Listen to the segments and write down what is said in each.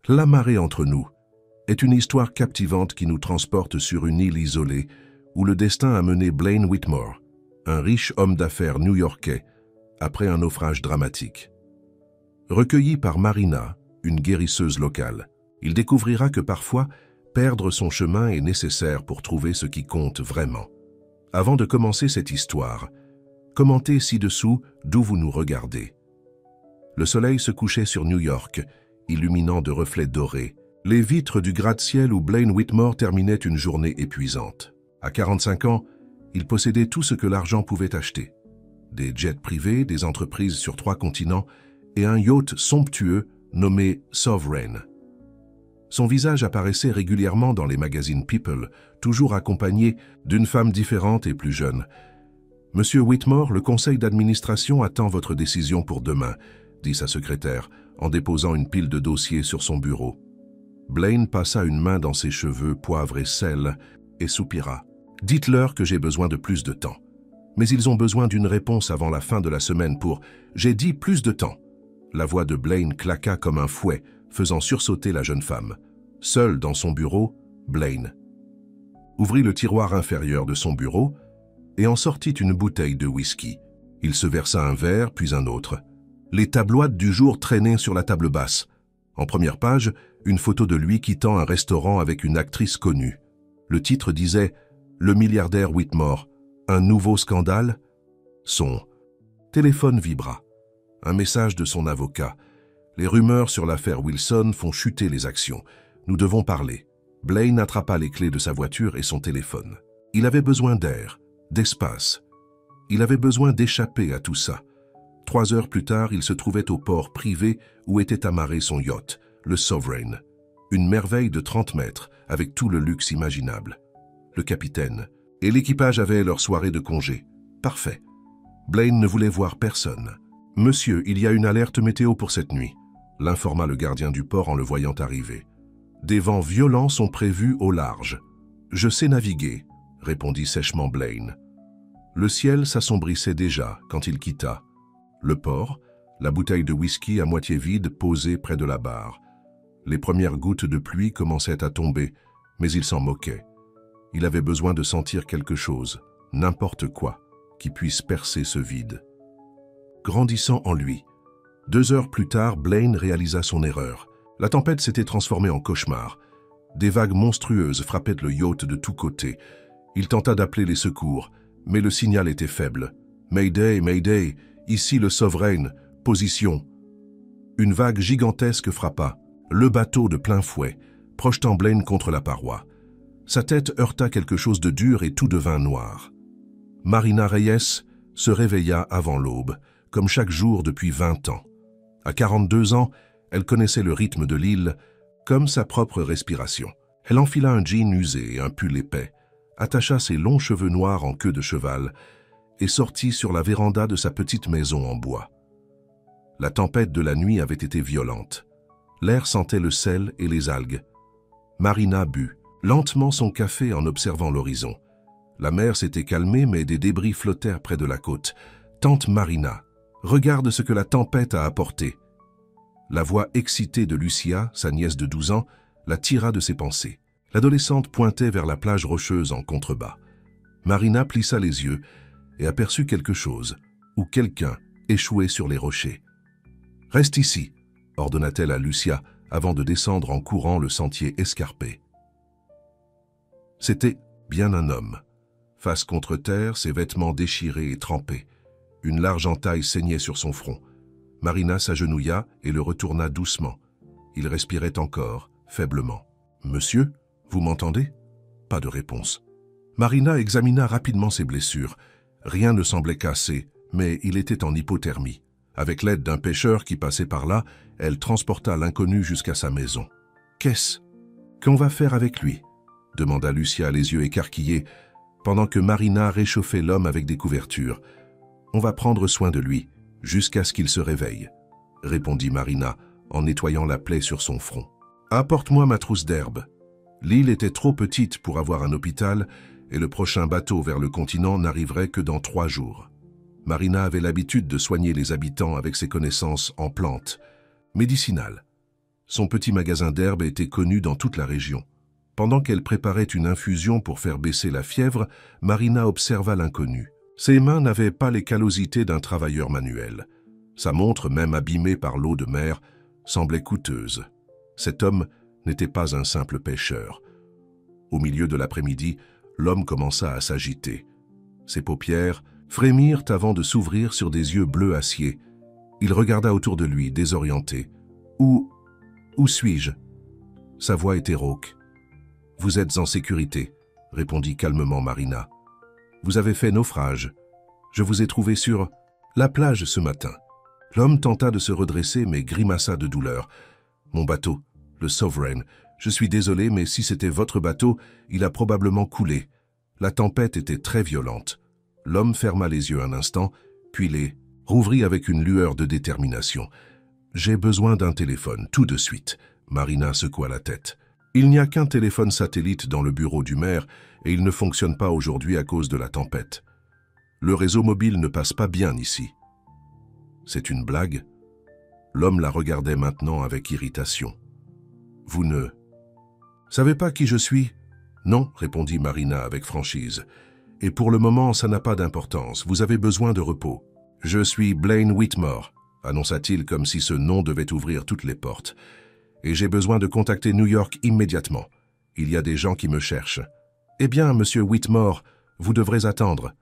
La marée entre nous est une histoire captivante qui nous transporte sur une île isolée où le destin a mené Blaine Whitmore, un riche homme d'affaires new-yorkais, après un naufrage dramatique. Recueilli par Marina, une guérisseuse locale, il découvrira que parfois, perdre son chemin est nécessaire pour trouver ce qui compte vraiment. Avant de commencer cette histoire, commentez ci-dessous d'où vous nous regardez. Le soleil se couchait sur New York, illuminant de reflets dorés les vitres du gratte-ciel où Blaine Whitmore terminait une journée épuisante. À 45 ans, il possédait tout ce que l'argent pouvait acheter. Des jets privés, des entreprises sur 3 continents et un yacht somptueux nommé Sovereign. Son visage apparaissait régulièrement dans les magazines People, toujours accompagné d'une femme différente et plus jeune. « Monsieur Whitmore, le conseil d'administration attend votre décision pour demain », dit sa secrétaire, en déposant une pile de dossiers sur son bureau. Blaine passa une main dans ses cheveux poivre et sel et soupira. « Dites-leur que j'ai besoin de plus de temps. Mais ils ont besoin d'une réponse avant la fin de la semaine pour « J'ai dit plus de temps ». La voix de Blaine claqua comme un fouet, faisant sursauter la jeune femme. Seul dans son bureau, Blaine ouvrit le tiroir inférieur de son bureau et en sortit une bouteille de whisky. Il se versa un verre, puis un autre. Les tabloïds du jour traînaient sur la table basse. En première page, une photo de lui quittant un restaurant avec une actrice connue. Le titre disait « Le milliardaire Whitmore, un nouveau scandale ?» Son téléphone vibra. Un message de son avocat. « Les rumeurs sur l'affaire Wilson font chuter les actions. Nous devons parler. » Blaine attrapa les clés de sa voiture et son téléphone. Il avait besoin d'air, d'espace. Il avait besoin d'échapper à tout ça. 3 heures plus tard, il se trouvait au port privé où était amarré son yacht, le Sovereign. Une merveille de 30 mètres, avec tout le luxe imaginable. Le capitaine et l'équipage avaient leur soirée de congé. Parfait. Blaine ne voulait voir personne. « Monsieur, il y a une alerte météo pour cette nuit », l'informa le gardien du port en le voyant arriver. « Des vents violents sont prévus au large. »« Je sais naviguer », répondit sèchement Blaine. Le ciel s'assombrissait déjà quand il quitta. Le port, la bouteille de whisky à moitié vide posée près de la barre. Les premières gouttes de pluie commençaient à tomber, mais il s'en moquait. Il avait besoin de sentir quelque chose, n'importe quoi, qui puisse percer ce vide. Grandissant en lui. 2 heures plus tard, Blaine réalisa son erreur. La tempête s'était transformée en cauchemar. Des vagues monstrueuses frappaient le yacht de tous côtés. Il tenta d'appeler les secours, mais le signal était faible. « Mayday, Mayday, ici le Sovereign, position !» Une vague gigantesque frappa, le bateau de plein fouet, projetant Blaine contre la paroi. Sa tête heurta quelque chose de dur et tout devint noir. Marina Reyes se réveilla avant l'aube, comme chaque jour depuis 20 ans. À 42 ans, elle connaissait le rythme de l'île comme sa propre respiration. Elle enfila un jean usé et un pull épais, attacha ses longs cheveux noirs en queue de cheval et sortit sur la véranda de sa petite maison en bois. La tempête de la nuit avait été violente. L'air sentait le sel et les algues. Marina but lentement son café en observant l'horizon. La mer s'était calmée, mais des débris flottèrent près de la côte. « Tante Marina, regarde ce que la tempête a apporté. » La voix excitée de Lucia, sa nièce de 12 ans, la tira de ses pensées. L'adolescente pointait vers la plage rocheuse en contrebas. Marina plissa les yeux et aperçut quelque chose, ou quelqu'un, échoué sur les rochers. « Reste ici », ordonna-t-elle à Lucia avant de descendre en courant le sentier escarpé. C'était bien un homme. Face contre terre, ses vêtements déchirés et trempés. Une large entaille saignait sur son front. Marina s'agenouilla et le retourna doucement. Il respirait encore, faiblement. « Monsieur, vous m'entendez ?» Pas de réponse. Marina examina rapidement ses blessures. Rien ne semblait cassé, mais il était en hypothermie. Avec l'aide d'un pêcheur qui passait par là, elle transporta l'inconnu jusqu'à sa maison. « Qu'est-ce qu'on va faire avec lui ?» demanda Lucia les yeux écarquillés, pendant que Marina réchauffait l'homme avec des couvertures. « On va prendre soin de lui, jusqu'à ce qu'il se réveille, » répondit Marina en nettoyant la plaie sur son front. « Apporte-moi ma trousse d'herbe. » L'île était trop petite pour avoir un hôpital et le prochain bateau vers le continent n'arriverait que dans 3 jours. Marina avait l'habitude de soigner les habitants avec ses connaissances en plantes médicinales. Son petit magasin d'herbes était connu dans toute la région. Pendant qu'elle préparait une infusion pour faire baisser la fièvre, Marina observa l'inconnu. Ses mains n'avaient pas les callosités d'un travailleur manuel. Sa montre, même abîmée par l'eau de mer, semblait coûteuse. Cet homme n'était pas un simple pêcheur. Au milieu de l'après-midi, l'homme commença à s'agiter. Ses paupières frémirent avant de s'ouvrir sur des yeux bleus acier. Il regarda autour de lui, désorienté. « Où suis-je » Sa voix était rauque. « Vous êtes en sécurité » répondit calmement Marina. « Vous avez fait naufrage. Je vous ai trouvé sur la plage ce matin. » L'homme tenta de se redresser mais grimaça de douleur. « Mon bateau, le Sovereign. Je suis désolé, mais si c'était votre bateau, il a probablement coulé. La tempête était très violente. » L'homme ferma les yeux un instant, puis les rouvrit avec une lueur de détermination. « J'ai besoin d'un téléphone, tout de suite. » Marina secoua la tête. « Il n'y a qu'un téléphone satellite dans le bureau du maire et il ne fonctionne pas aujourd'hui à cause de la tempête. Le réseau mobile ne passe pas bien ici. » C'est une blague? L'homme la regardait maintenant avec irritation. « Vous ne savez pas qui je suis ?»« Non, répondit Marina avec franchise. Et pour le moment, ça n'a pas d'importance. Vous avez besoin de repos. Je suis Blaine Whitmore, annonça-t-il comme si ce nom devait ouvrir toutes les portes. Et j'ai besoin de contacter New York immédiatement. Il y a des gens qui me cherchent. Eh bien, monsieur Whitmore, vous devrez attendre.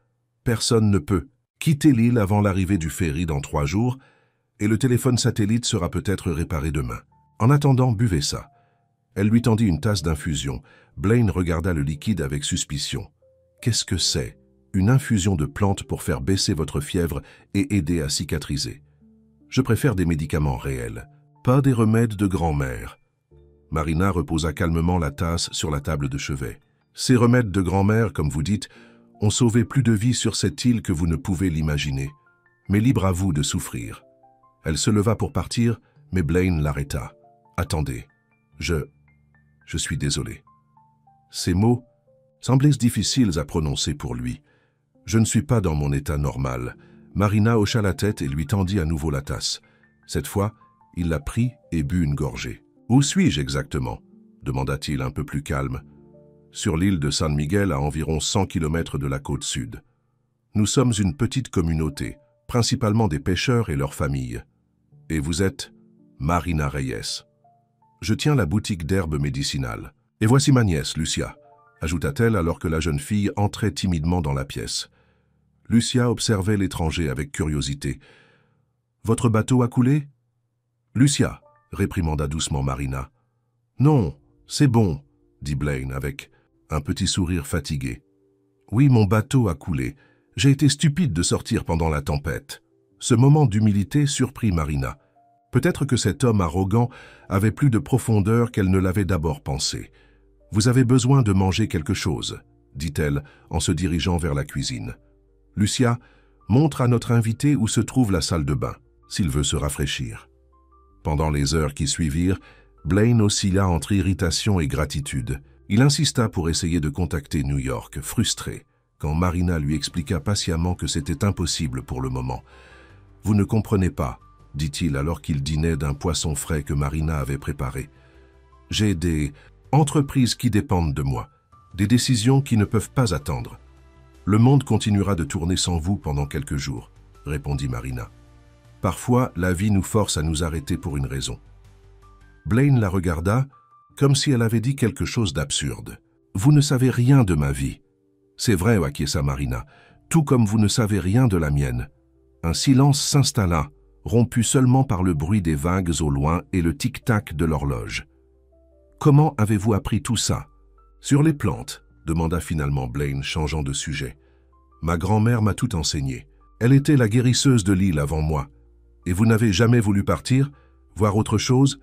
Personne ne peut. Quittez l'île avant l'arrivée du ferry dans 3 jours, et le téléphone satellite sera peut-être réparé demain. En attendant, buvez ça. Elle lui tendit une tasse d'infusion. Blaine regarda le liquide avec suspicion. Qu'est-ce que c'est? Une infusion de plantes pour faire baisser votre fièvre et aider à cicatriser. Je préfère des médicaments réels, pas des remèdes de grand-mère. Marina reposa calmement la tasse sur la table de chevet. Ces remèdes de grand-mère, comme vous dites, ont sauvé plus de vies sur cette île que vous ne pouvez l'imaginer. Mais libre à vous de souffrir. Elle se leva pour partir, mais Blaine l'arrêta. Attendez, je suis désolé. Ces mots semblaient difficiles à prononcer pour lui. Je ne suis pas dans mon état normal. Marina hocha la tête et lui tendit à nouveau la tasse. Cette fois, il la prit et but une gorgée. « Où suis-je exactement » demanda-t-il un peu plus calme. « Sur l'île de San Miguel, à environ 100 km de la côte sud. Nous sommes une petite communauté, principalement des pêcheurs et leurs familles. Et vous êtes Marina Reyes. Je tiens la boutique d'herbes médicinales. Et voici ma nièce, Lucia, ajouta-t-elle alors que la jeune fille entrait timidement dans la pièce. Lucia observait l'étranger avec curiosité. « Votre bateau a coulé ?»« Lucia, » réprimanda doucement Marina. « Non, c'est bon, » dit Blaine avec un petit sourire fatigué. « Oui, mon bateau a coulé. J'ai été stupide de sortir pendant la tempête. » Ce moment d'humilité surprit Marina. Peut-être que cet homme arrogant avait plus de profondeur qu'elle ne l'avait d'abord pensé. « Vous avez besoin de manger quelque chose, » dit-elle en se dirigeant vers la cuisine. « Lucia, montre à notre invité où se trouve la salle de bain, s'il veut se rafraîchir. » Pendant les heures qui suivirent, Blaine oscilla entre irritation et gratitude. Il insista pour essayer de contacter New York, frustré, quand Marina lui expliqua patiemment que c'était impossible pour le moment. « Vous ne comprenez pas, » dit-il alors qu'il dînait d'un poisson frais que Marina avait préparé. « J'ai des entreprises qui dépendent de moi, des décisions qui ne peuvent pas attendre. Le monde continuera de tourner sans vous pendant quelques jours, » répondit Marina. « Parfois, la vie nous force à nous arrêter pour une raison. » Blaine la regarda comme si elle avait dit quelque chose d'absurde. « Vous ne savez rien de ma vie. »« C'est vrai, » acquiesça Marina, « tout comme vous ne savez rien de la mienne. » Un silence s'installa, rompu seulement par le bruit des vagues au loin et le tic-tac de l'horloge. « Comment avez-vous appris tout ça ?»« Sur les plantes, » demanda finalement Blaine, changeant de sujet. « Ma grand-mère m'a tout enseigné. Elle était la guérisseuse de l'île avant moi. Et vous n'avez jamais voulu partir, voir autre chose ?»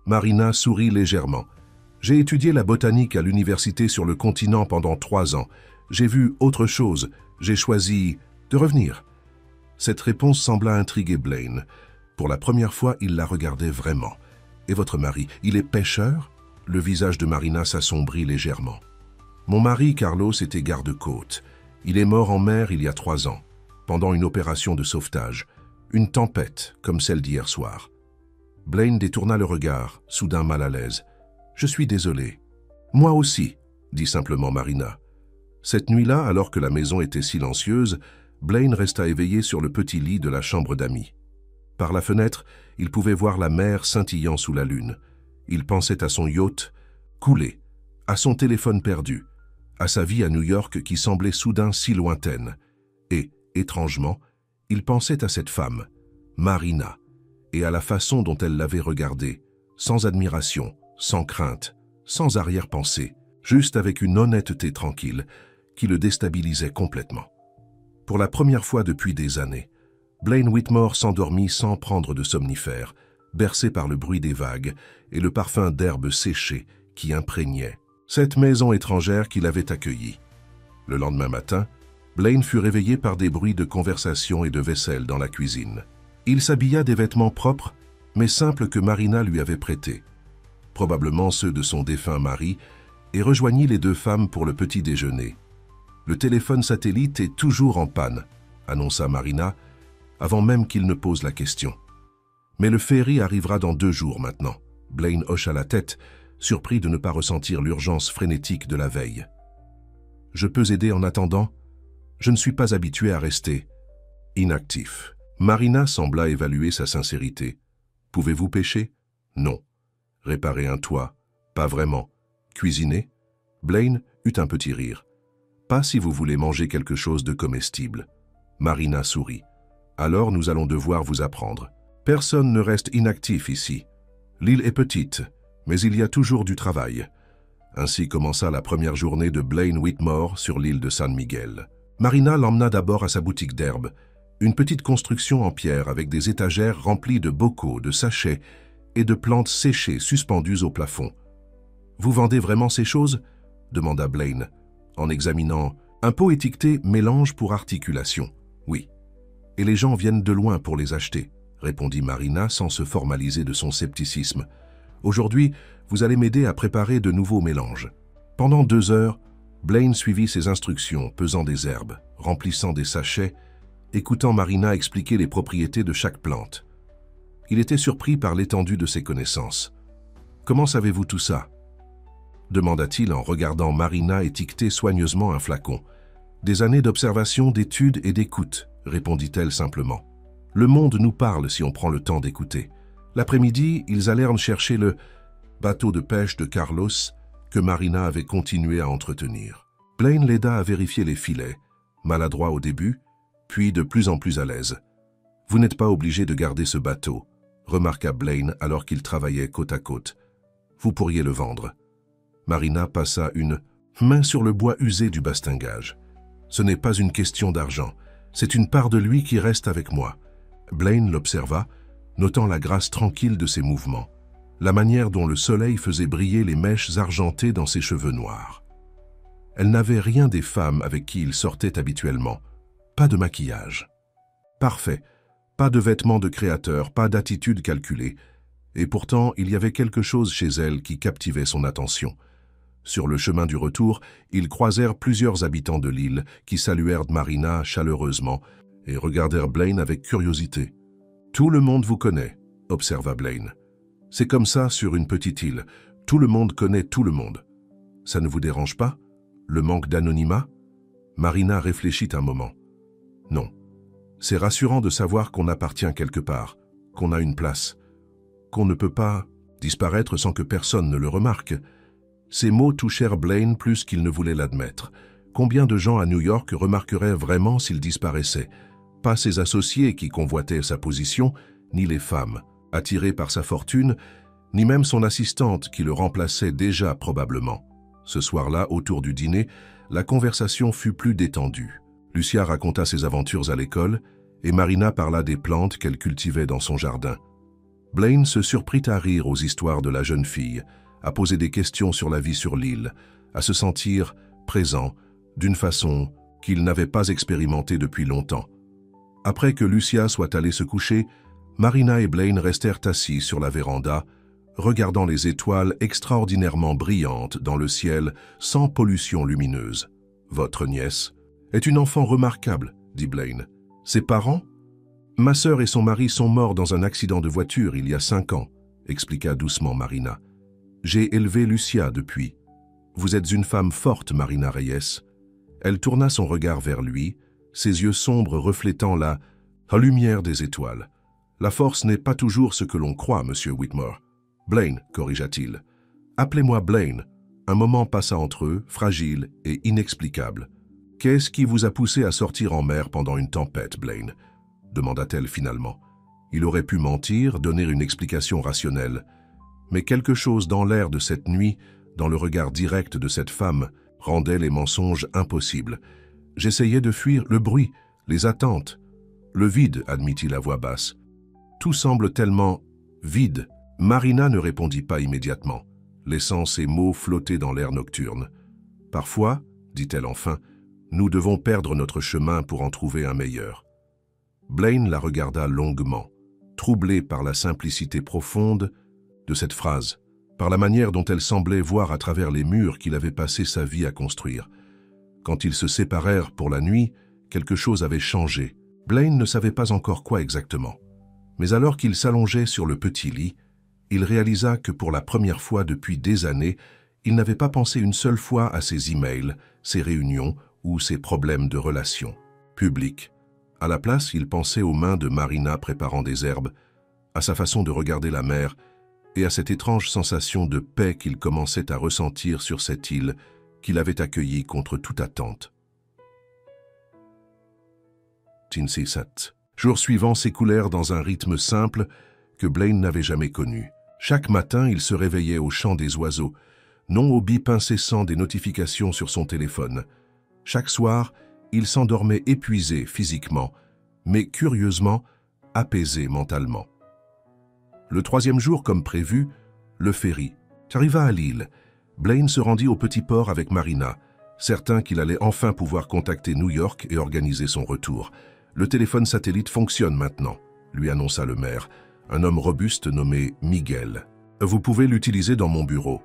Marina sourit légèrement. « J'ai étudié la botanique à l'université sur le continent pendant 3 ans. J'ai vu autre chose. J'ai choisi de revenir. » Cette réponse sembla intriguer Blaine. Pour la première fois, il la regardait vraiment. « Et votre mari, il est pêcheur ?» Le visage de Marina s'assombrit légèrement. « Mon mari, Carlos, était garde-côte. Il est mort en mer il y a 3 ans, pendant une opération de sauvetage. Une tempête, comme celle d'hier soir. » Blaine détourna le regard, soudain mal à l'aise. « Je suis désolé. »« Moi aussi, » dit simplement Marina. Cette nuit-là, alors que la maison était silencieuse, Blaine resta éveillé sur le petit lit de la chambre d'amis. Par la fenêtre, il pouvait voir la mer scintillant sous la lune. Il pensait à son yacht coulé, à son téléphone perdu, à sa vie à New York qui semblait soudain si lointaine. Et, étrangement, il pensait à cette femme, Marina, et à la façon dont elle l'avait regardé, sans admiration, sans crainte, sans arrière-pensée, juste avec une honnêteté tranquille qui le déstabilisait complètement. Pour la première fois depuis des années, Blaine Whitmore s'endormit sans prendre de somnifère, bercé par le bruit des vagues et le parfum d'herbes séchées qui imprégnait cette maison étrangère qui l'avait accueilli. Le lendemain matin, Blaine fut réveillé par des bruits de conversation et de vaisselle dans la cuisine. Il s'habilla des vêtements propres, mais simples que Marina lui avait prêtés, probablement ceux de son défunt mari, et rejoignit les deux femmes pour le petit déjeuner. « Le téléphone satellite est toujours en panne », annonça Marina, avant même qu'il ne pose la question. « Mais le ferry arrivera dans 2 jours maintenant. » Blaine hocha la tête, surpris de ne pas ressentir l'urgence frénétique de la veille. « Je peux aider en attendant ? Je ne suis pas habitué à rester inactif. » Marina sembla évaluer sa sincérité. « Pouvez-vous pêcher ? » ?»« Non. » »« Réparer un toit ? » ?»« Pas vraiment. » »« Cuisiner ?» Blaine eut un petit rire. « Pas si vous voulez manger quelque chose de comestible. » Marina sourit. « Alors nous allons devoir vous apprendre. Personne ne reste inactif ici. L'île est petite, mais il y a toujours du travail. » Ainsi commença la première journée de Blaine Whitmore sur l'île de San Miguel. Marina l'emmena d'abord à sa boutique d'herbes, une petite construction en pierre avec des étagères remplies de bocaux, de sachets et de plantes séchées suspendues au plafond. « Vous vendez vraiment ces choses ?» demanda Blaine, en examinant un pot étiqueté « Mélange pour articulation ». « Oui. Et les gens viennent de loin pour les acheter », répondit Marina sans se formaliser de son scepticisme. « Aujourd'hui, vous allez m'aider à préparer de nouveaux mélanges. » Pendant 2 heures, Blaine suivit ses instructions, pesant des herbes, remplissant des sachets, écoutant Marina expliquer les propriétés de chaque plante. Il était surpris par l'étendue de ses connaissances. « Comment savez-vous tout ça ?» demanda-t-il en regardant Marina étiqueter soigneusement un flacon. « Des années d'observation, d'études et d'écoute, » répondit-elle simplement. « Le monde nous parle si on prend le temps d'écouter. » L'après-midi, ils allèrent chercher le bateau de pêche de Carlos que Marina avait continué à entretenir. Blaine l'aida à vérifier les filets, maladroit au début, puis de plus en plus à l'aise. « Vous n'êtes pas obligé de garder ce bateau, » remarqua Blaine alors qu'ils travaillaient côte à côte. « Vous pourriez le vendre. » Marina passa une main sur le bois usé du bastingage. « Ce n'est pas une question d'argent, c'est une part de lui qui reste avec moi. » Blaine l'observa, notant la grâce tranquille de ses mouvements, la manière dont le soleil faisait briller les mèches argentées dans ses cheveux noirs. Elle n'avait rien des femmes avec qui il sortait habituellement. Pas de maquillage. Parfait. Pas de vêtements de créateur, pas d'attitude calculée. Et pourtant, il y avait quelque chose chez elle qui captivait son attention. Sur le chemin du retour, ils croisèrent plusieurs habitants de l'île qui saluèrent Marina chaleureusement et regardèrent Blaine avec curiosité. « Tout le monde vous connaît », observa Blaine. « C'est comme ça sur une petite île. Tout le monde connaît tout le monde. Ça ne vous dérange pas? Le manque d'anonymat ?» Marina réfléchit un moment. « Non. C'est rassurant de savoir qu'on appartient quelque part, qu'on a une place, qu'on ne peut pas disparaître sans que personne ne le remarque. » Ces mots touchèrent Blaine plus qu'il ne voulait l'admettre. Combien de gens à New York remarqueraient vraiment s'il disparaissait? Pas ses associés qui convoitaient sa position, ni les femmes, attirées par sa fortune, ni même son assistante qui le remplaçait déjà probablement. Ce soir-là, autour du dîner, la conversation fut plus détendue. Lucia raconta ses aventures à l'école et Marina parla des plantes qu'elle cultivait dans son jardin. Blaine se surprit à rire aux histoires de la jeune fille, à poser des questions sur la vie sur l'île, à se sentir présent d'une façon qu'il n'avait pas expérimentée depuis longtemps. Après que Lucia soit allée se coucher, Marina et Blaine restèrent assis sur la véranda, regardant les étoiles extraordinairement brillantes dans le ciel sans pollution lumineuse. « Votre nièce est une enfant remarquable, » dit Blaine. « Ses parents ? Ma sœur et son mari sont morts dans un accident de voiture il y a 5 ans. » expliqua doucement Marina. J'ai élevé Lucia depuis. Vous êtes une femme forte, Marina Reyes. Elle tourna son regard vers lui, ses yeux sombres reflétant la lumière des étoiles. La force n'est pas toujours ce que l'on croit, monsieur Whitmore. Blaine, corrigea-t-il. Appelez-moi Blaine. Un moment passa entre eux, fragile et inexplicable. Qu'est-ce qui vous a poussé à sortir en mer pendant une tempête, Blaine? Demanda-t-elle finalement. Il aurait pu mentir, donner une explication rationnelle. Mais quelque chose dans l'air de cette nuit, dans le regard direct de cette femme, rendait les mensonges impossibles. J'essayais de fuir le bruit, les attentes. Le vide, admit-il à voix basse. Tout semble tellement vide. Marina ne répondit pas immédiatement, laissant ses mots flotter dans l'air nocturne. Parfois, dit-elle enfin, nous devons perdre notre chemin pour en trouver un meilleur. Blaine la regarda longuement, troublé par la simplicité profonde de cette phrase, par la manière dont elle semblait voir à travers les murs qu'il avait passé sa vie à construire. Quand ils se séparèrent pour la nuit, quelque chose avait changé. Blaine ne savait pas encore quoi exactement. Mais alors qu'il s'allongeait sur le petit lit, il réalisa que pour la première fois depuis des années, il n'avait pas pensé une seule fois à ses emails, ses réunions ou ses problèmes de relations publiques. À la place, il pensait aux mains de Marina préparant des herbes, à sa façon de regarder la mer et à cette étrange sensation de paix qu'il commençait à ressentir sur cette île qu'il avait accueillie contre toute attente. Jours suivants s'écoulèrent dans un rythme simple que Blaine n'avait jamais connu. Chaque matin, il se réveillait au chant des oiseaux, non au bip incessant des notifications sur son téléphone. Chaque soir, il s'endormait épuisé physiquement, mais curieusement apaisé mentalement. Le troisième jour, comme prévu, le ferry arriva à l'île. Blaine se rendit au petit port avec Marina, certain qu'il allait enfin pouvoir contacter New York et organiser son retour. Le téléphone satellite fonctionne maintenant, lui annonça le maire, un homme robuste nommé Miguel. Vous pouvez l'utiliser dans mon bureau.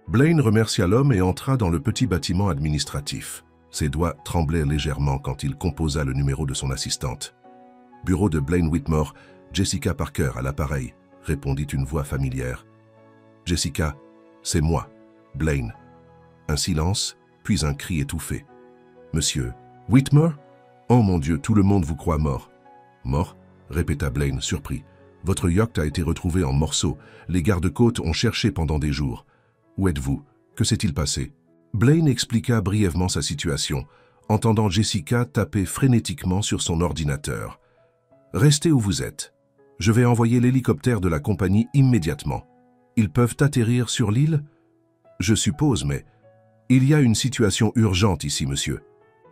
Blaine remercia l'homme et entra dans le petit bâtiment administratif. Ses doigts tremblaient légèrement quand il composa le numéro de son assistante. Bureau de Blaine Whitmore, Jessica Parker à l'appareil, répondit une voix familière. Jessica, c'est moi, Blaine. Un silence, puis un cri étouffé. Monsieur Whitmore? Oh mon Dieu, tout le monde vous croit mort. Mort? Répéta Blaine, surpris. Votre yacht a été retrouvé en morceaux. Les gardes-côtes ont cherché pendant des jours. Où êtes-vous? Que s'est-il passé? Blaine expliqua brièvement sa situation, entendant Jessica taper frénétiquement sur son ordinateur. Restez où vous êtes. Je vais envoyer l'hélicoptère de la compagnie immédiatement. Ils peuvent atterrir sur l'île? Je suppose, mais il y a une situation urgente ici, monsieur.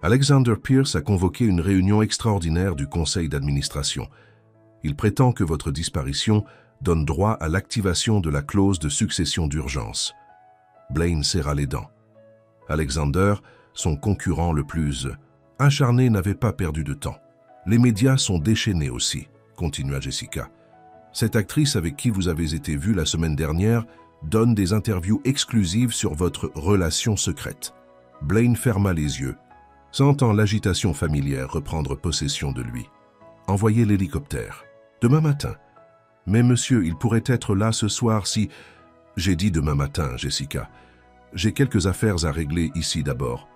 Alexander Pierce a convoqué une réunion extraordinaire du conseil d'administration. Il prétend que votre disparition donne droit à l'activation de la clause de succession d'urgence. Blaine serra les dents. Alexander, son concurrent le plus acharné, n'avait pas perdu de temps. Les médias sont déchaînés aussi, continua Jessica. Cette actrice avec qui vous avez été vue la semaine dernière donne des interviews exclusives sur votre relation secrète. Blaine ferma les yeux, sentant l'agitation familière reprendre possession de lui. Envoyez l'hélicoptère. Demain matin. Mais monsieur, il pourrait être là ce soir si... J'ai dit demain matin, Jessica. J'ai quelques affaires à régler ici d'abord.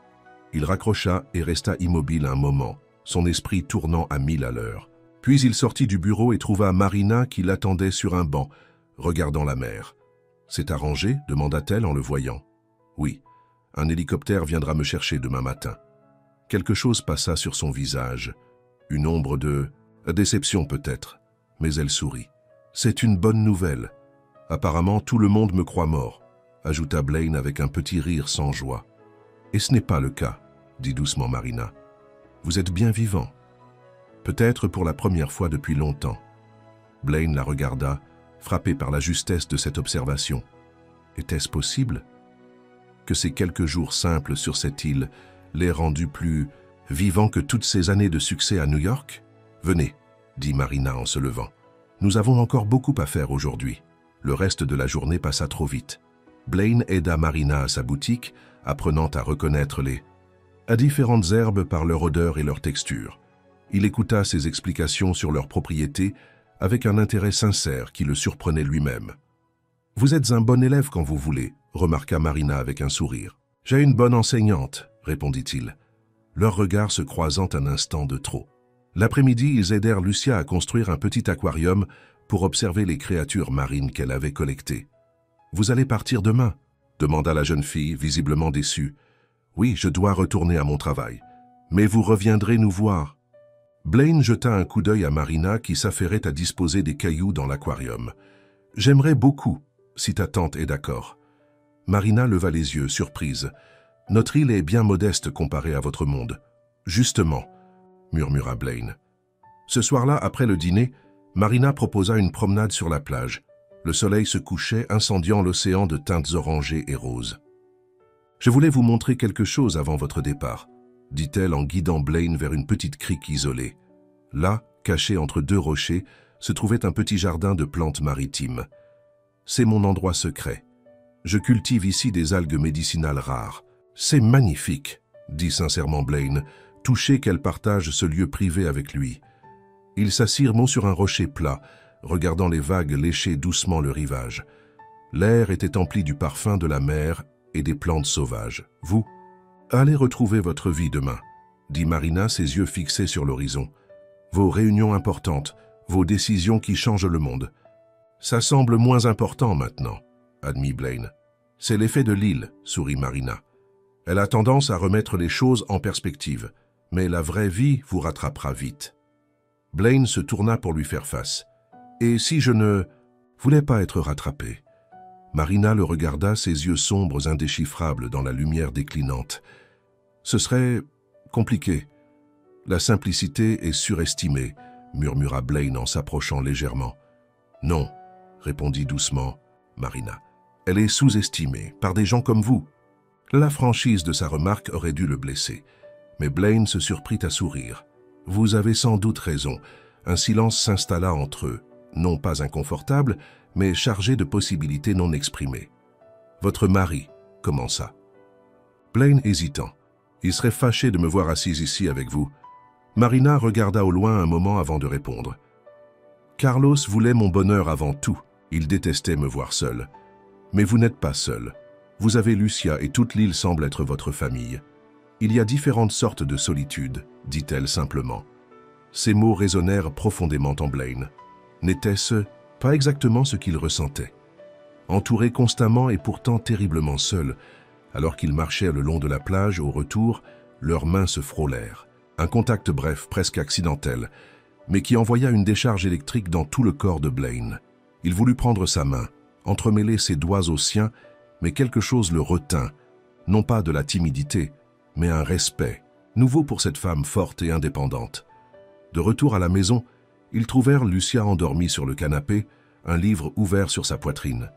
Il raccrocha et resta immobile un moment, son esprit tournant à 1000 à l'heure. Puis il sortit du bureau et trouva Marina qui l'attendait sur un banc, regardant la mer. « C'est arrangé ?» demanda-t-elle en le voyant. « Oui, un hélicoptère viendra me chercher demain matin. » Quelque chose passa sur son visage, une ombre de déception peut-être, mais elle sourit. « C'est une bonne nouvelle. Apparemment, tout le monde me croit mort, » ajouta Blaine avec un petit rire sans joie. « Et ce n'est pas le cas, » dit doucement Marina. « Vous êtes bien vivant. Peut-être pour la première fois depuis longtemps. » Blaine la regarda, frappé par la justesse de cette observation. Était-ce possible? Que ces quelques jours simples sur cette île l'aient rendu plus vivant que toutes ces années de succès à New York? « Venez, » dit Marina en se levant. « Nous avons encore beaucoup à faire aujourd'hui. » Le reste de la journée passa trop vite. Blaine aida Marina à sa boutique, apprenant à reconnaître les différentes herbes par leur odeur et leur texture. Il écouta ses explications sur leurs propriétés avec un intérêt sincère qui le surprenait lui-même. Vous êtes un bon élève quand vous voulez, remarqua Marina avec un sourire. J'ai une bonne enseignante, répondit-il, leurs regards se croisant un instant de trop. L'après-midi, ils aidèrent Lucia à construire un petit aquarium pour observer les créatures marines qu'elle avait collectées. « Vous allez partir demain ?» demanda la jeune fille, visiblement déçue. « Oui, je dois retourner à mon travail. Mais vous reviendrez nous voir. » Blaine jeta un coup d'œil à Marina qui s'affairait à disposer des cailloux dans l'aquarium. « J'aimerais beaucoup, si ta tante est d'accord. » Marina leva les yeux, surprise. « Notre île est bien modeste comparée à votre monde. »« Justement, » murmura Blaine. Ce soir-là, après le dîner, Marina proposa une promenade sur la plage. Le soleil se couchait, incendiant l'océan de teintes orangées et roses. « Je voulais vous montrer quelque chose avant votre départ, » dit-elle en guidant Blaine vers une petite crique isolée. Là, caché entre deux rochers, se trouvait un petit jardin de plantes maritimes. « C'est mon endroit secret. Je cultive ici des algues médicinales rares. C'est magnifique, » dit sincèrement Blaine, touché qu'elle partage ce lieu privé avec lui. Ils s'assirent sur un rocher plat, regardant les vagues lécher doucement le rivage. L'air était empli du parfum de la mer et des plantes sauvages. « Vous, allez retrouver votre vie demain, » dit Marina, ses yeux fixés sur l'horizon. « Vos réunions importantes, vos décisions qui changent le monde. »« Ça semble moins important maintenant, » admit Blaine. « C'est l'effet de l'île, » sourit Marina. « Elle a tendance à remettre les choses en perspective, mais la vraie vie vous rattrapera vite. » Blaine se tourna pour lui faire face. « Et si je ne voulais pas être rattrapé ?» Marina le regarda, ses yeux sombres indéchiffrables dans la lumière déclinante. « Ce serait compliqué. La simplicité est surestimée, » murmura Blaine en s'approchant légèrement. « Non, » répondit doucement Marina. « Elle est sous-estimée par des gens comme vous. » La franchise de sa remarque aurait dû le blesser, mais Blaine se surprit à sourire. « Vous avez sans doute raison. » Un silence s'installa entre eux, non pas inconfortable, mais chargé de possibilités non exprimées. « Votre mari, » commença. Blaine hésitant. « Il serait fâché de me voir assise ici avec vous. » Marina regarda au loin un moment avant de répondre. « Carlos voulait mon bonheur avant tout. Il détestait me voir seul. Mais vous n'êtes pas seul. Vous avez Lucia et toute l'île semble être votre famille. Il y a différentes sortes de solitude, dit-elle simplement. » Ces mots résonnèrent profondément en Blaine. N'était-ce pas exactement ce qu'il ressentait? Entouré constamment et pourtant terriblement seul, alors qu'ils marchaient le long de la plage, au retour, leurs mains se frôlèrent. Un contact bref, presque accidentel, mais qui envoya une décharge électrique dans tout le corps de Blaine. Il voulut prendre sa main, entremêler ses doigts aux siens, mais quelque chose le retint, non pas de la timidité, mais un respect, nouveau pour cette femme forte et indépendante. De retour à la maison, ils trouvèrent Lucia endormie sur le canapé, un livre ouvert sur sa poitrine.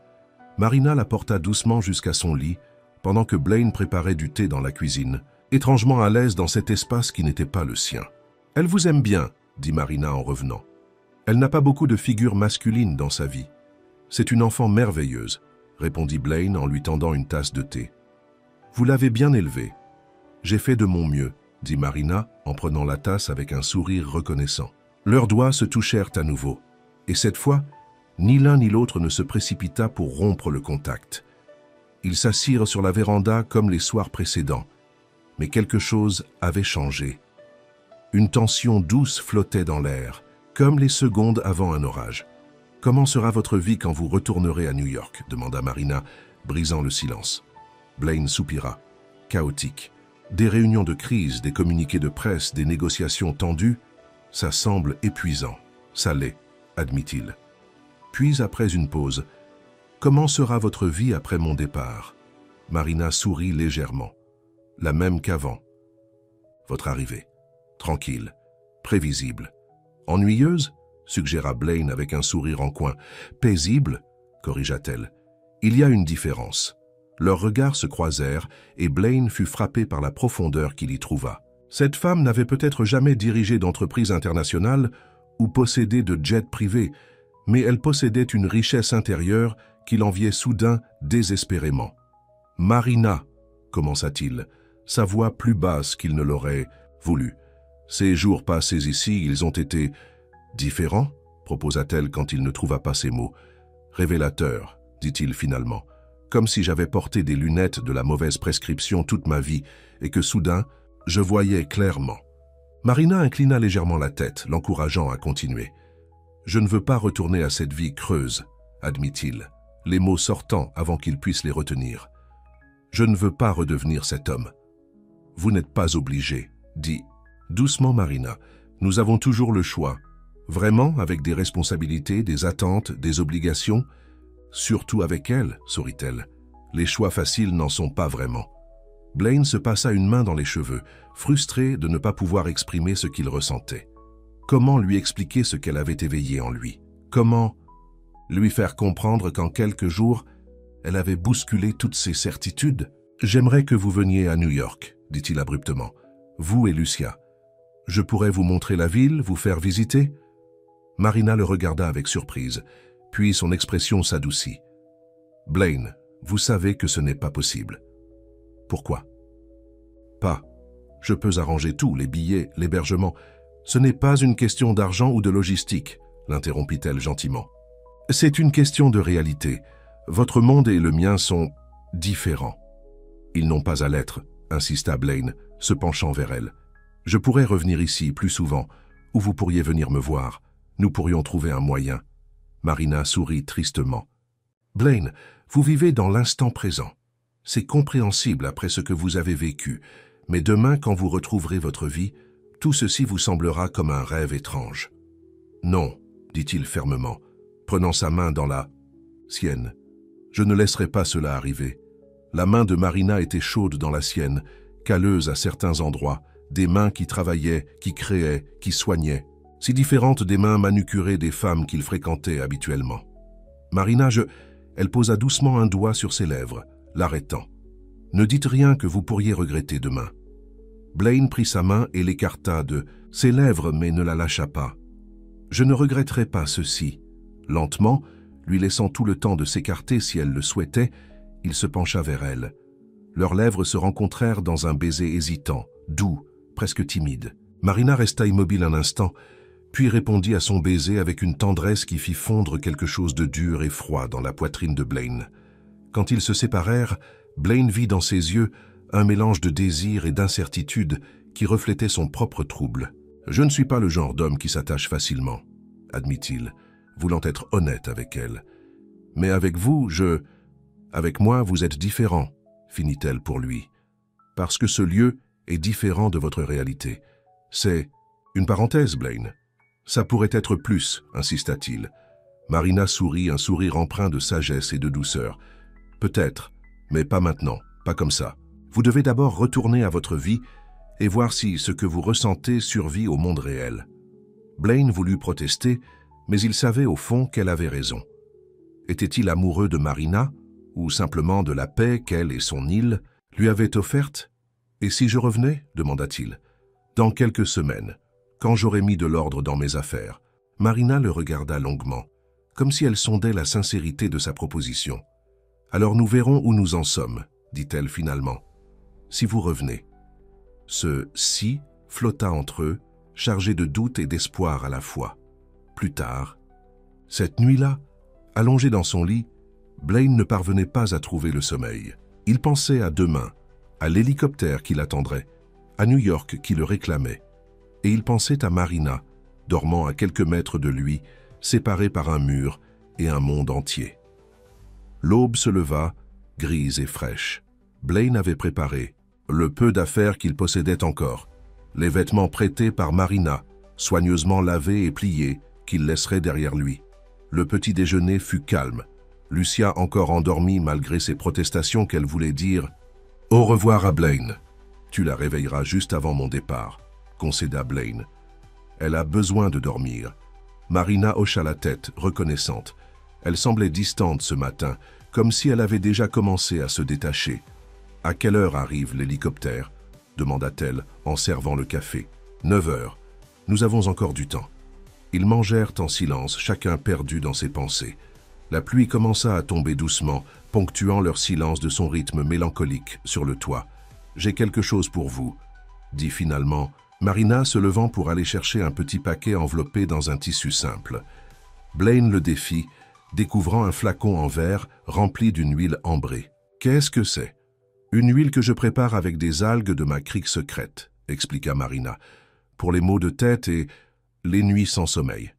Marina la porta doucement jusqu'à son lit, pendant que Blaine préparait du thé dans la cuisine, étrangement à l'aise dans cet espace qui n'était pas le sien. « Elle vous aime bien, » dit Marina en revenant. « Elle n'a pas beaucoup de figures masculines dans sa vie. C'est une enfant merveilleuse, » répondit Blaine en lui tendant une tasse de thé. « Vous l'avez bien élevée. »« J'ai fait de mon mieux, » dit Marina en prenant la tasse avec un sourire reconnaissant. Leurs doigts se touchèrent à nouveau, et cette fois, ni l'un ni l'autre ne se précipita pour rompre le contact. Ils s'assirent sur la véranda comme les soirs précédents, mais quelque chose avait changé. Une tension douce flottait dans l'air, comme les secondes avant un orage. « Comment sera votre vie quand vous retournerez à New York ?» demanda Marina, brisant le silence. Blaine soupira. « Chaotique. Des réunions de crise, des communiqués de presse, des négociations tendues, ça semble épuisant. Ça l'est, admit-il. Puis, après une pause, « Comment sera votre vie après mon départ ?» Marina sourit légèrement. « La même qu'avant. Votre arrivée. Tranquille, prévisible. Ennuyeuse ?» suggéra Blaine avec un sourire en coin. « Paisible ?» corrigea-t-elle. « Il y a une différence. » Leurs regards se croisèrent et Blaine fut frappé par la profondeur qu'il y trouva. Cette femme n'avait peut-être jamais dirigé d'entreprise internationale ou possédé de jet privé, mais elle possédait une richesse intérieure qu'il enviait soudain désespérément. « Marina » commença-t-il, sa voix plus basse qu'il ne l'aurait voulu. « Ces jours passés ici, ils ont été différents ?» proposa-t-elle quand il ne trouva pas ses mots. « Révélateurs » dit-il finalement, comme si j'avais porté des lunettes de la mauvaise prescription toute ma vie et que soudain, je voyais clairement. Marina inclina légèrement la tête, l'encourageant à continuer. « Je ne veux pas retourner à cette vie creuse, admit-il, les mots sortant avant qu'il puisse les retenir. Je ne veux pas redevenir cet homme. Vous n'êtes pas obligé, dit doucement Marina. Nous avons toujours le choix. Vraiment, avec des responsabilités, des attentes, des obligations? Surtout avec elle, sourit-elle. Les choix faciles n'en sont pas vraiment. Blaine se passa une main dans les cheveux, frustré de ne pas pouvoir exprimer ce qu'il ressentait. Comment lui expliquer ce qu'elle avait éveillé en lui? Comment lui faire comprendre qu'en quelques jours, elle avait bousculé toutes ses certitudes? « J'aimerais que vous veniez à New York, dit-il abruptement. Vous et Lucia. Je pourrais vous montrer la ville, vous faire visiter ?» Marina le regarda avec surprise, puis son expression s'adoucit. « Blaine, vous savez que ce n'est pas possible. » « Pourquoi ?»« Pas. Je peux arranger tout, les billets, l'hébergement. Ce n'est pas une question d'argent ou de logistique, » l'interrompit-elle gentiment. « C'est une question de réalité. Votre monde et le mien sont différents. » « Ils n'ont pas à l'être, » insista Blaine, se penchant vers elle. « Je pourrais revenir ici plus souvent, ou vous pourriez venir me voir. Nous pourrions trouver un moyen. » Marina sourit tristement. « Blaine, vous vivez dans l'instant présent. C'est compréhensible après ce que vous avez vécu, mais demain, quand vous retrouverez votre vie, tout ceci vous semblera comme un rêve étrange. »« Non, » dit-il fermement, prenant sa main dans la sienne. « Je ne laisserai pas cela arriver. » La main de Marina était chaude dans la sienne, calleuse à certains endroits, des mains qui travaillaient, qui créaient, qui soignaient, si différentes des mains manucurées des femmes qu'il fréquentait habituellement. « Marina, Elle posa doucement un doigt sur ses lèvres, l'arrêtant. « Ne dites rien que vous pourriez regretter demain. » Blaine prit sa main et l'écarta de ses lèvres, mais ne la lâcha pas. « Je ne regretterai pas ceci. » Lentement, lui laissant tout le temps de s'écarter si elle le souhaitait, il se pencha vers elle. Leurs lèvres se rencontrèrent dans un baiser hésitant, doux, presque timide. Marina resta immobile un instant, puis répondit à son baiser avec une tendresse qui fit fondre quelque chose de dur et froid dans la poitrine de Blaine. Quand ils se séparèrent, Blaine vit dans ses yeux un mélange de désir et d'incertitude qui reflétait son propre trouble. « Je ne suis pas le genre d'homme qui s'attache facilement, » admit-il, voulant être honnête avec elle. « Mais avec vous, Avec moi, vous êtes différent, » finit-elle pour lui. « Parce que ce lieu est différent de votre réalité. C'est une parenthèse, Blaine. Ça pourrait être plus, insista-t-il. Marina sourit, un sourire empreint de sagesse et de douceur. « Peut-être, mais pas maintenant, pas comme ça. Vous devez d'abord retourner à votre vie et voir si ce que vous ressentez survit au monde réel. » Blaine voulut protester, mais il savait au fond qu'elle avait raison. Était-il amoureux de Marina, ou simplement de la paix qu'elle et son île lui avaient offerte? « Et si je revenais ?» demanda-t-il. « Dans quelques semaines, quand j'aurai mis de l'ordre dans mes affaires. » Marina le regarda longuement, comme si elle sondait la sincérité de sa proposition. « Alors nous verrons où nous en sommes, » dit-elle finalement. « Si vous revenez. » Ce « si » flotta entre eux, chargé de doute et d'espoir à la fois. Plus tard, cette nuit-là, allongé dans son lit, Blaine ne parvenait pas à trouver le sommeil. Il pensait à demain, à l'hélicoptère qui l'attendrait, à New York qui le réclamait. Et il pensait à Marina, dormant à quelques mètres de lui, séparée par un mur et un monde entier. L'aube se leva, grise et fraîche. Blaine avait préparé le peu d'affaires qu'il possédait encore, les vêtements prêtés par Marina, soigneusement lavés et pliés, qu'il laisserait derrière lui. Le petit déjeuner fut calme. Lucia encore endormie malgré ses protestations qu'elle voulait dire « Au revoir à Blaine. Tu la réveilleras juste avant mon départ », concéda Blaine. Elle a besoin de dormir. Marina hocha la tête, reconnaissante. Elle semblait distante ce matin, comme si elle avait déjà commencé à se détacher. « À quelle heure arrive l'hélicoptère ?» demanda-t-elle en servant le café. « 9 heures. Nous avons encore du temps. » Ils mangèrent en silence, chacun perdu dans ses pensées. La pluie commença à tomber doucement, ponctuant leur silence de son rythme mélancolique sur le toit. « J'ai quelque chose pour vous, » dit finalement Marina, se levant pour aller chercher un petit paquet enveloppé dans un tissu simple. Blaine le défit, découvrant un flacon en verre rempli d'une huile ambrée. « Qu'est-ce que c'est ?»« Une huile que je prépare avec des algues de ma crique secrète, » expliqua Marina, « pour les maux de tête et les nuits sans sommeil. »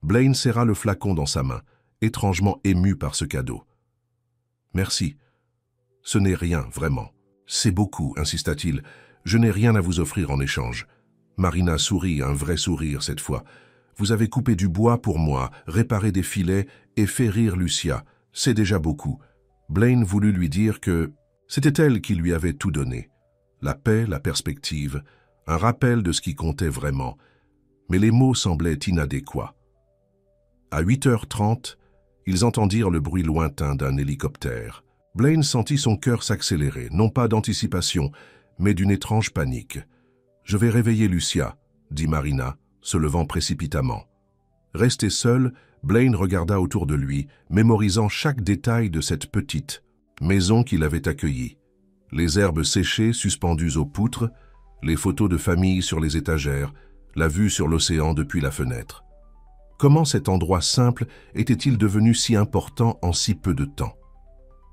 Blaine serra le flacon dans sa main, étrangement ému par ce cadeau. « Merci. Ce n'est rien, vraiment. »« C'est beaucoup, » insista-t-il. « Je n'ai rien à vous offrir en échange. » Marina sourit, un vrai sourire cette fois. « Vous avez coupé du bois pour moi, réparé des filets et fait rire Lucia. C'est déjà beaucoup. » Blaine voulut lui dire que c'était elle qui lui avait tout donné. La paix, la perspective, un rappel de ce qui comptait vraiment. Mais les mots semblaient inadéquats. À 8h30, ils entendirent le bruit lointain d'un hélicoptère. Blaine sentit son cœur s'accélérer, non pas d'anticipation, mais d'une étrange panique. « Je vais réveiller Lucia », dit Marina, se levant précipitamment. Resté seul, Blaine regarda autour de lui, mémorisant chaque détail de cette petite maison qu'il avait accueillie. Les herbes séchées suspendues aux poutres, les photos de famille sur les étagères, la vue sur l'océan depuis la fenêtre. Comment cet endroit simple était-il devenu si important en si peu de temps?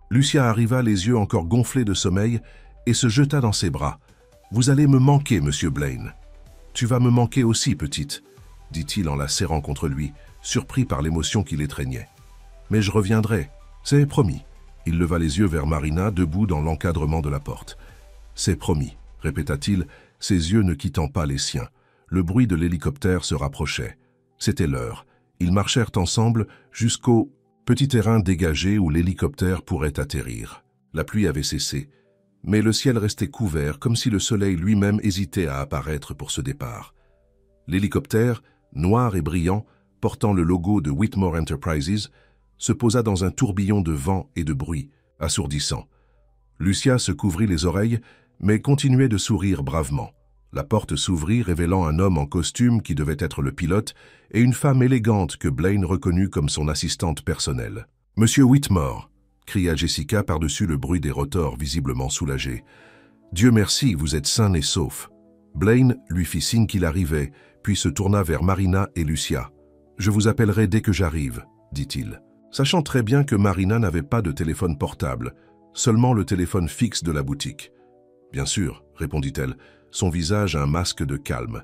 Lucia arriva les yeux encore gonflés de sommeil et se jeta dans ses bras. « Vous allez me manquer, monsieur Blaine. »« Tu vas me manquer aussi, petite, » dit-il en la serrant contre lui, surpris par l'émotion qui l'étreignait. « Mais je reviendrai, c'est promis. » Il leva les yeux vers Marina, debout dans l'encadrement de la porte. « C'est promis, » répéta-t-il, ses yeux ne quittant pas les siens. Le bruit de l'hélicoptère se rapprochait. C'était l'heure. Ils marchèrent ensemble jusqu'au petit terrain dégagé où l'hélicoptère pourrait atterrir. La pluie avait cessé, mais le ciel restait couvert comme si le soleil lui-même hésitait à apparaître pour ce départ. L'hélicoptère, noir et brillant, portant le logo de Whitmore Enterprises, se posa dans un tourbillon de vent et de bruit, assourdissant. Lucia se couvrit les oreilles, mais continuait de sourire bravement. La porte s'ouvrit, révélant un homme en costume qui devait être le pilote et une femme élégante que Blaine reconnut comme son assistante personnelle. « Monsieur Whitmore !» cria Jessica par-dessus le bruit des rotors visiblement soulagés. « Dieu merci, vous êtes sain et sauf. » Blaine lui fit signe qu'il arrivait, puis se tourna vers Marina et Lucia. « Je vous appellerai dès que j'arrive, » dit-il. Sachant très bien que Marina n'avait pas de téléphone portable, seulement le téléphone fixe de la boutique. « Bien sûr, » répondit-elle, son visage un masque de calme.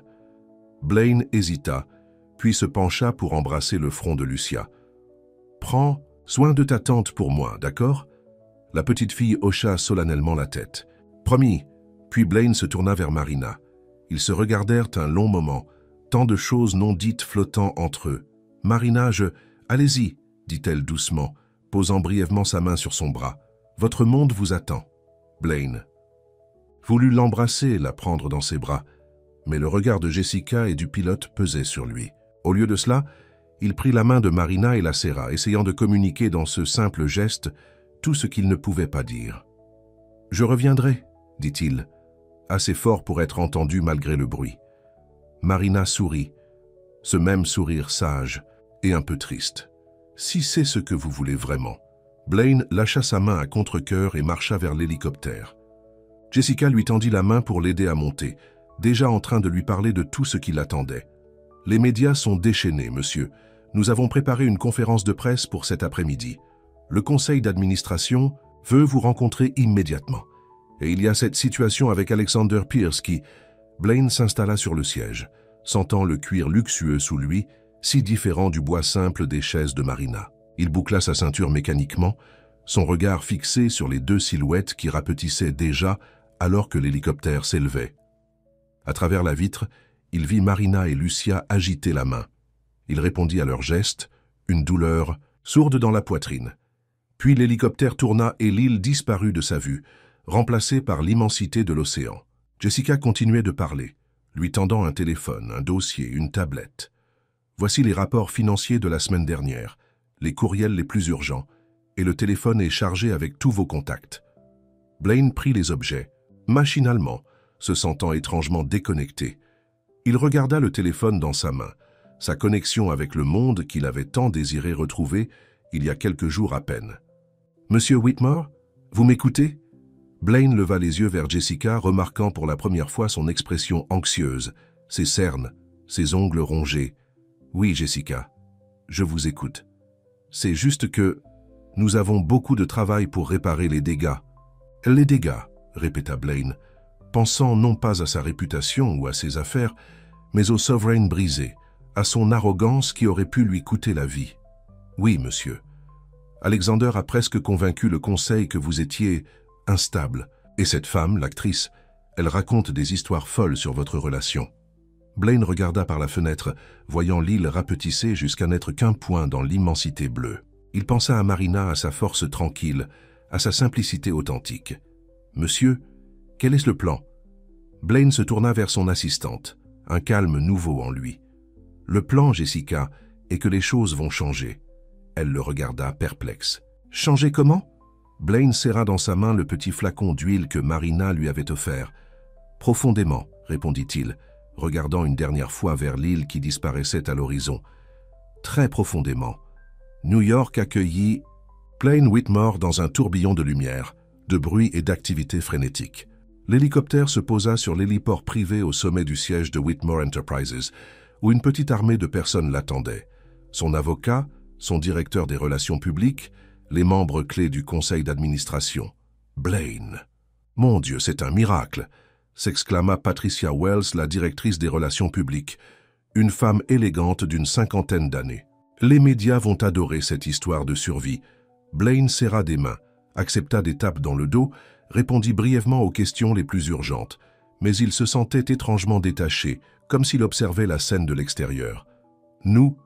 Blaine hésita, puis se pencha pour embrasser le front de Lucia. « Prends soin de ta tante pour moi, d'accord ?» La petite fille hocha solennellement la tête. « Promis !» Puis Blaine se tourna vers Marina. Ils se regardèrent un long moment, tant de choses non dites flottant entre eux. « Marina, Allez-y !» dit-elle doucement, posant brièvement sa main sur son bras. « Votre monde vous attend. » Blaine voulut l'embrasser, la prendre dans ses bras, mais le regard de Jessica et du pilote pesait sur lui. Au lieu de cela, il prit la main de Marina et la serra, essayant de communiquer dans ce simple geste tout ce qu'il ne pouvait pas dire. « Je reviendrai, » dit-il, assez fort pour être entendu malgré le bruit. Marina sourit, ce même sourire sage et un peu triste. « Si c'est ce que vous voulez vraiment. » Blaine lâcha sa main à contre-cœur et marcha vers l'hélicoptère. Jessica lui tendit la main pour l'aider à monter, déjà en train de lui parler de tout ce qui l'attendait. « Les médias sont déchaînés, monsieur. Nous avons préparé une conférence de presse pour cet après-midi. Le conseil d'administration veut vous rencontrer immédiatement. Et il y a cette situation avec Alexander Pierce qui... » Blaine s'installa sur le siège, sentant le cuir luxueux sous lui, si différent du bois simple des chaises de Marina. Il boucla sa ceinture mécaniquement, son regard fixé sur les deux silhouettes qui rapetissaient déjà alors que l'hélicoptère s'élevait. À travers la vitre, il vit Marina et Lucia agiter la main. Il répondit à leurs gestes, une douleur sourde dans la poitrine. Puis l'hélicoptère tourna et l'île disparut de sa vue, remplacée par l'immensité de l'océan. Jessica continuait de parler, lui tendant un téléphone, un dossier, une tablette. Voici les rapports financiers de la semaine dernière, les courriels les plus urgents, et le téléphone est chargé avec tous vos contacts. Blaine prit les objets, machinalement, se sentant étrangement déconnecté. Il regarda le téléphone dans sa main, sa connexion avec le monde qu'il avait tant désiré retrouver il y a quelques jours à peine. « Monsieur Whitmore, vous m'écoutez ?» Blaine leva les yeux vers Jessica, remarquant pour la première fois son expression anxieuse, ses cernes, ses ongles rongés. « Oui, Jessica, je vous écoute. » C'est juste que nous avons beaucoup de travail pour réparer les dégâts. Les dégâts, répéta Blaine, pensant non pas à sa réputation ou à ses affaires, mais au Sovereign brisé, à son arrogance qui aurait pu lui coûter la vie. Oui, monsieur. Alexander a presque convaincu le conseil que vous étiez instable. Et cette femme, l'actrice, elle raconte des histoires folles sur votre relation. Blaine regarda par la fenêtre, voyant l'île rapetisser jusqu'à n'être qu'un point dans l'immensité bleue. Il pensa à Marina, à sa force tranquille, à sa simplicité authentique. « Monsieur, quel est le plan ?» Blaine se tourna vers son assistante, un calme nouveau en lui. « Le plan, Jessica, est que les choses vont changer. » Elle le regarda perplexe. « Changer comment ?» Blaine serra dans sa main le petit flacon d'huile que Marina lui avait offert. « Profondément, » répondit-il, regardant une dernière fois vers l'île qui disparaissait à l'horizon. « Très profondément. » New York accueillit Blaine Whitmore dans un tourbillon de lumière, de bruit et d'activité frénétique. L'hélicoptère se posa sur l'héliport privé au sommet du siège de Whitmore Enterprises, où une petite armée de personnes l'attendait. Son avocat, son directeur des relations publiques, les membres clés du conseil d'administration. Blaine. « Mon Dieu, c'est un miracle !» s'exclama Patricia Wells, la directrice des relations publiques, une femme élégante d'une 50aine d'années. Les médias vont adorer cette histoire de survie. Blaine serra des mains, accepta des tapes dans le dos, répondit brièvement aux questions les plus urgentes, mais il se sentait étrangement détaché, comme s'il observait la scène de l'extérieur. « Nous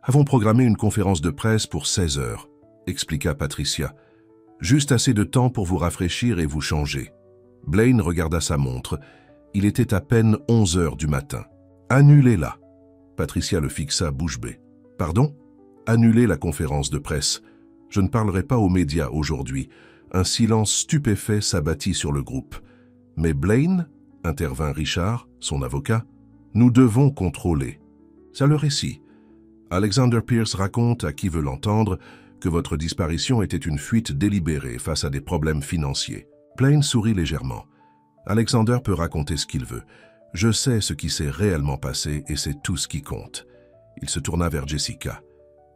avons programmé une conférence de presse pour 16 heures, expliqua Patricia. Juste assez de temps pour vous rafraîchir et vous changer. Blaine regarda sa montre. Il était à peine 11 heures du matin. Annulez-la. Patricia le fixa bouche bée. Pardon? Annulez la conférence de presse. Je ne parlerai pas aux médias aujourd'hui. Un silence stupéfait s'abattit sur le groupe. Mais Blaine, intervint Richard, son avocat, nous devons contrôler. C'est le récit. Alexander Pierce raconte à qui veut l'entendre que votre disparition était une fuite délibérée face à des problèmes financiers. Blaine sourit légèrement. Alexander peut raconter ce qu'il veut. Je sais ce qui s'est réellement passé et c'est tout ce qui compte. Il se tourna vers Jessica.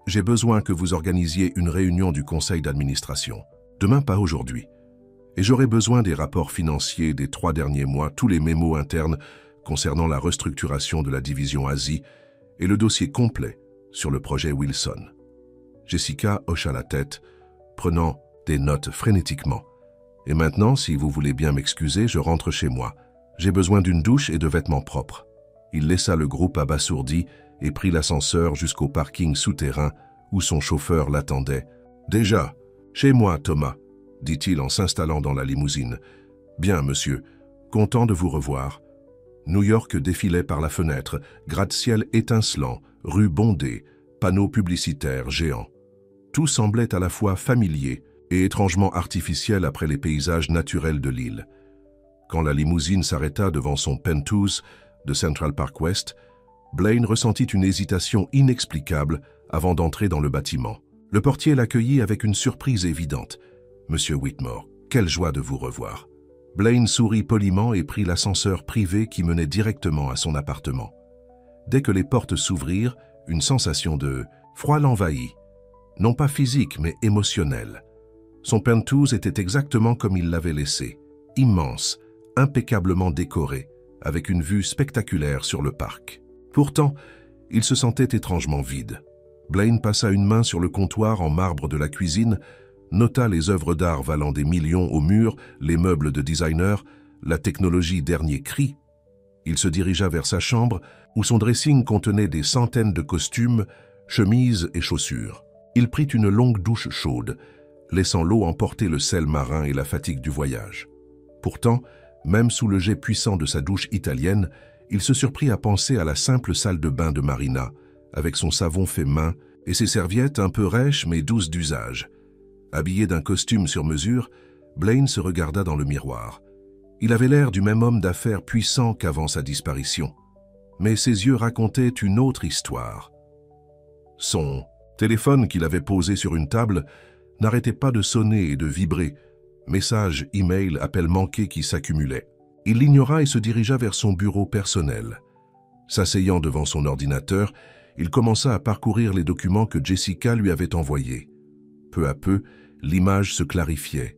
J'ai besoin que vous organisiez une réunion du conseil d'administration. Demain, pas aujourd'hui. Et j'aurai besoin des rapports financiers des 3 derniers mois, tous les mémos internes concernant la restructuration de la division Asie et le dossier complet sur le projet Wilson. Jessica hocha la tête, prenant des notes frénétiquement. Et maintenant, si vous voulez bien m'excuser, je rentre chez moi. J'ai besoin d'une douche et de vêtements propres. Il laissa le groupe abasourdi et prit l'ascenseur jusqu'au parking souterrain où son chauffeur l'attendait. « Déjà, chez moi, Thomas, » dit-il en s'installant dans la limousine. « Bien, monsieur, content de vous revoir. » New York défilait par la fenêtre, gratte-ciel étincelant, rue bondée, panneaux publicitaires géants. Tout semblait à la fois familier et étrangement artificiel après les paysages naturels de l'île. Quand la limousine s'arrêta devant son penthouse de Central Park West, Blaine ressentit une hésitation inexplicable avant d'entrer dans le bâtiment. Le portier l'accueillit avec une surprise évidente. « Monsieur Whitmore, quelle joie de vous revoir. » Blaine sourit poliment et prit l'ascenseur privé qui menait directement à son appartement. Dès que les portes s'ouvrirent, une sensation de froid l'envahit. Non pas physique, mais émotionnel. Son penthouse était exactement comme il l'avait laissé, immense, impeccablement décoré, avec une vue spectaculaire sur le parc. Pourtant, il se sentait étrangement vide. Blaine passa une main sur le comptoir en marbre de la cuisine, nota les œuvres d'art valant des millions au mur, les meubles de designer, la technologie dernier cri. Il se dirigea vers sa chambre, où son dressing contenait des centaines de costumes, chemises et chaussures. Il prit une longue douche chaude, laissant l'eau emporter le sel marin et la fatigue du voyage. Pourtant, même sous le jet puissant de sa douche italienne, il se surprit à penser à la simple salle de bain de Marina, avec son savon fait main et ses serviettes un peu rêches mais douces d'usage. Habillé d'un costume sur mesure, Blaine se regarda dans le miroir. Il avait l'air du même homme d'affaires puissant qu'avant sa disparition. Mais ses yeux racontaient une autre histoire. Son téléphone qu'il avait posé sur une table n'arrêtait pas de sonner et de vibrer, messages, emails, appels manqués qui s'accumulaient. Il l'ignora et se dirigea vers son bureau personnel. S'asseyant devant son ordinateur, il commença à parcourir les documents que Jessica lui avait envoyés. Peu à peu, l'image se clarifiait.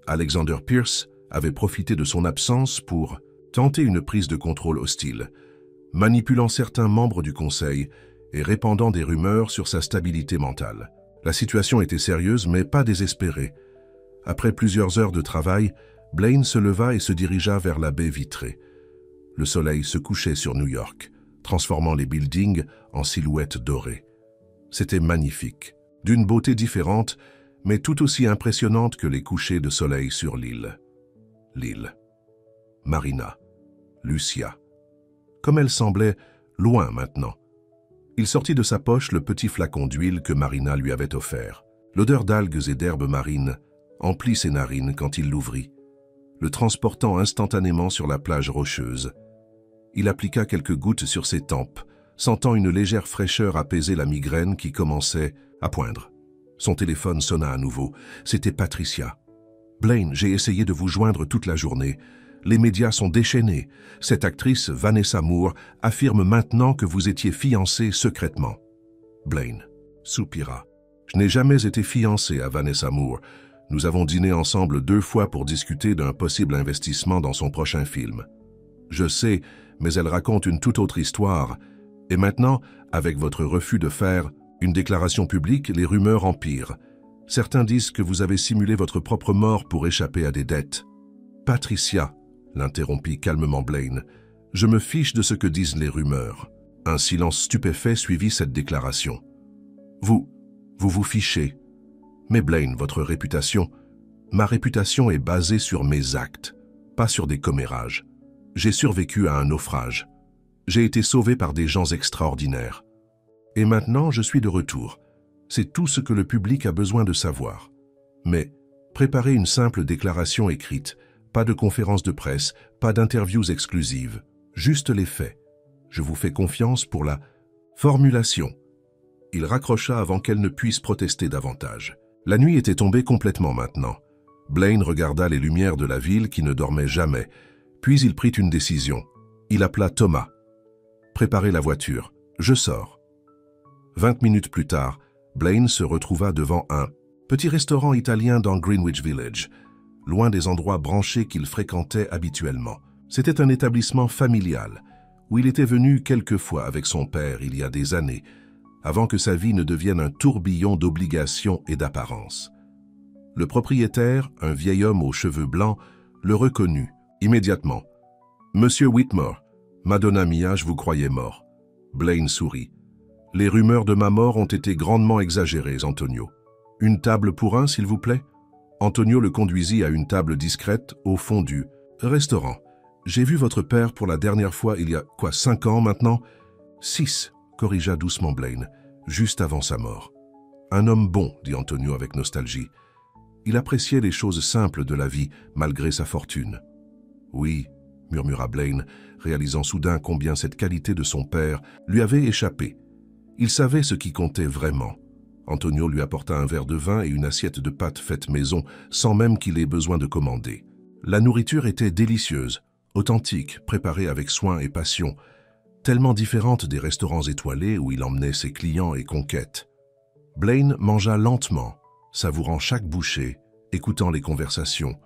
Alexander Pierce avait profité de son absence pour tenter une prise de contrôle hostile, manipulant certains membres du conseil et répandant des rumeurs sur sa stabilité mentale. La situation était sérieuse, mais pas désespérée. Après plusieurs heures de travail, Blaine se leva et se dirigea vers la baie vitrée. Le soleil se couchait sur New York, transformant les buildings en silhouettes dorées. C'était magnifique, d'une beauté différente, mais tout aussi impressionnante que les couchers de soleil sur l'île. L'île. Marina. Lucia. Comme elle semblait loin maintenant. Il sortit de sa poche le petit flacon d'huile que Marina lui avait offert. L'odeur d'algues et d'herbes marines emplit ses narines quand il l'ouvrit, le transportant instantanément sur la plage rocheuse. Il appliqua quelques gouttes sur ses tempes, sentant une légère fraîcheur apaiser la migraine qui commençait à poindre. Son téléphone sonna à nouveau. C'était Patricia. « Blaine, j'ai essayé de vous joindre toute la journée. Les médias sont déchaînés. Cette actrice, Vanessa Moore, affirme maintenant que vous étiez fiancé secrètement. » Blaine soupira. « Je n'ai jamais été fiancé à Vanessa Moore. Nous avons dîné ensemble 2 fois pour discuter d'un possible investissement dans son prochain film. Je sais, mais elle raconte une toute autre histoire. Et maintenant, avec votre refus de faire une déclaration publique, les rumeurs empirent. Certains disent que vous avez simulé votre propre mort pour échapper à des dettes. »« Patricia, » l'interrompit calmement Blaine, « je me fiche de ce que disent les rumeurs. » Un silence stupéfait suivit cette déclaration. « Vous vous fichez. Mais Blaine, votre réputation, ma réputation est basée sur mes actes, pas sur des commérages. J'ai survécu à un naufrage. J'ai été sauvé par des gens extraordinaires. Et maintenant, je suis de retour. C'est tout ce que le public a besoin de savoir. Mais préparez une simple déclaration écrite, pas de conférence de presse, pas d'interviews exclusives, juste les faits. Je vous fais confiance pour la formulation. » Il raccrocha avant qu'elle ne puisse protester davantage. La nuit était tombée complètement maintenant. Blaine regarda les lumières de la ville qui ne dormait jamais, puis il prit une décision. Il appela Thomas. « Préparez la voiture, je sors. » 20 minutes plus tard, Blaine se retrouva devant un petit restaurant italien dans Greenwich Village, loin des endroits branchés qu'il fréquentait habituellement. C'était un établissement familial, où il était venu quelques fois avec son père il y a des années, avant que sa vie ne devienne un tourbillon d'obligations et d'apparences. Le propriétaire, un vieil homme aux cheveux blancs, le reconnut immédiatement. « Monsieur Whitmore, Madonna Mia, je vous croyais mort. » Blaine sourit. « Les rumeurs de ma mort ont été grandement exagérées, Antonio. Une table pour un, s'il vous plaît ?» Antonio le conduisit à une table discrète au fond du restaurant. « J'ai vu votre père pour la dernière fois il y a, 5 ans maintenant ?»« 6, corrigea doucement Blaine, juste avant sa mort. « Un homme bon, dit Antonio avec nostalgie. Il appréciait les choses simples de la vie, malgré sa fortune. »« Oui, » murmura Blaine, réalisant soudain combien cette qualité de son père lui avait échappé. Il savait ce qui comptait vraiment. Antonio lui apporta un verre de vin et une assiette de pâtes faites maison, sans même qu'il ait besoin de commander. La nourriture était délicieuse, authentique, préparée avec soin et passion, tellement différente des restaurants étoilés où il emmenait ses clients et conquêtes. Blaine mangea lentement, savourant chaque bouchée, écoutant les conversations.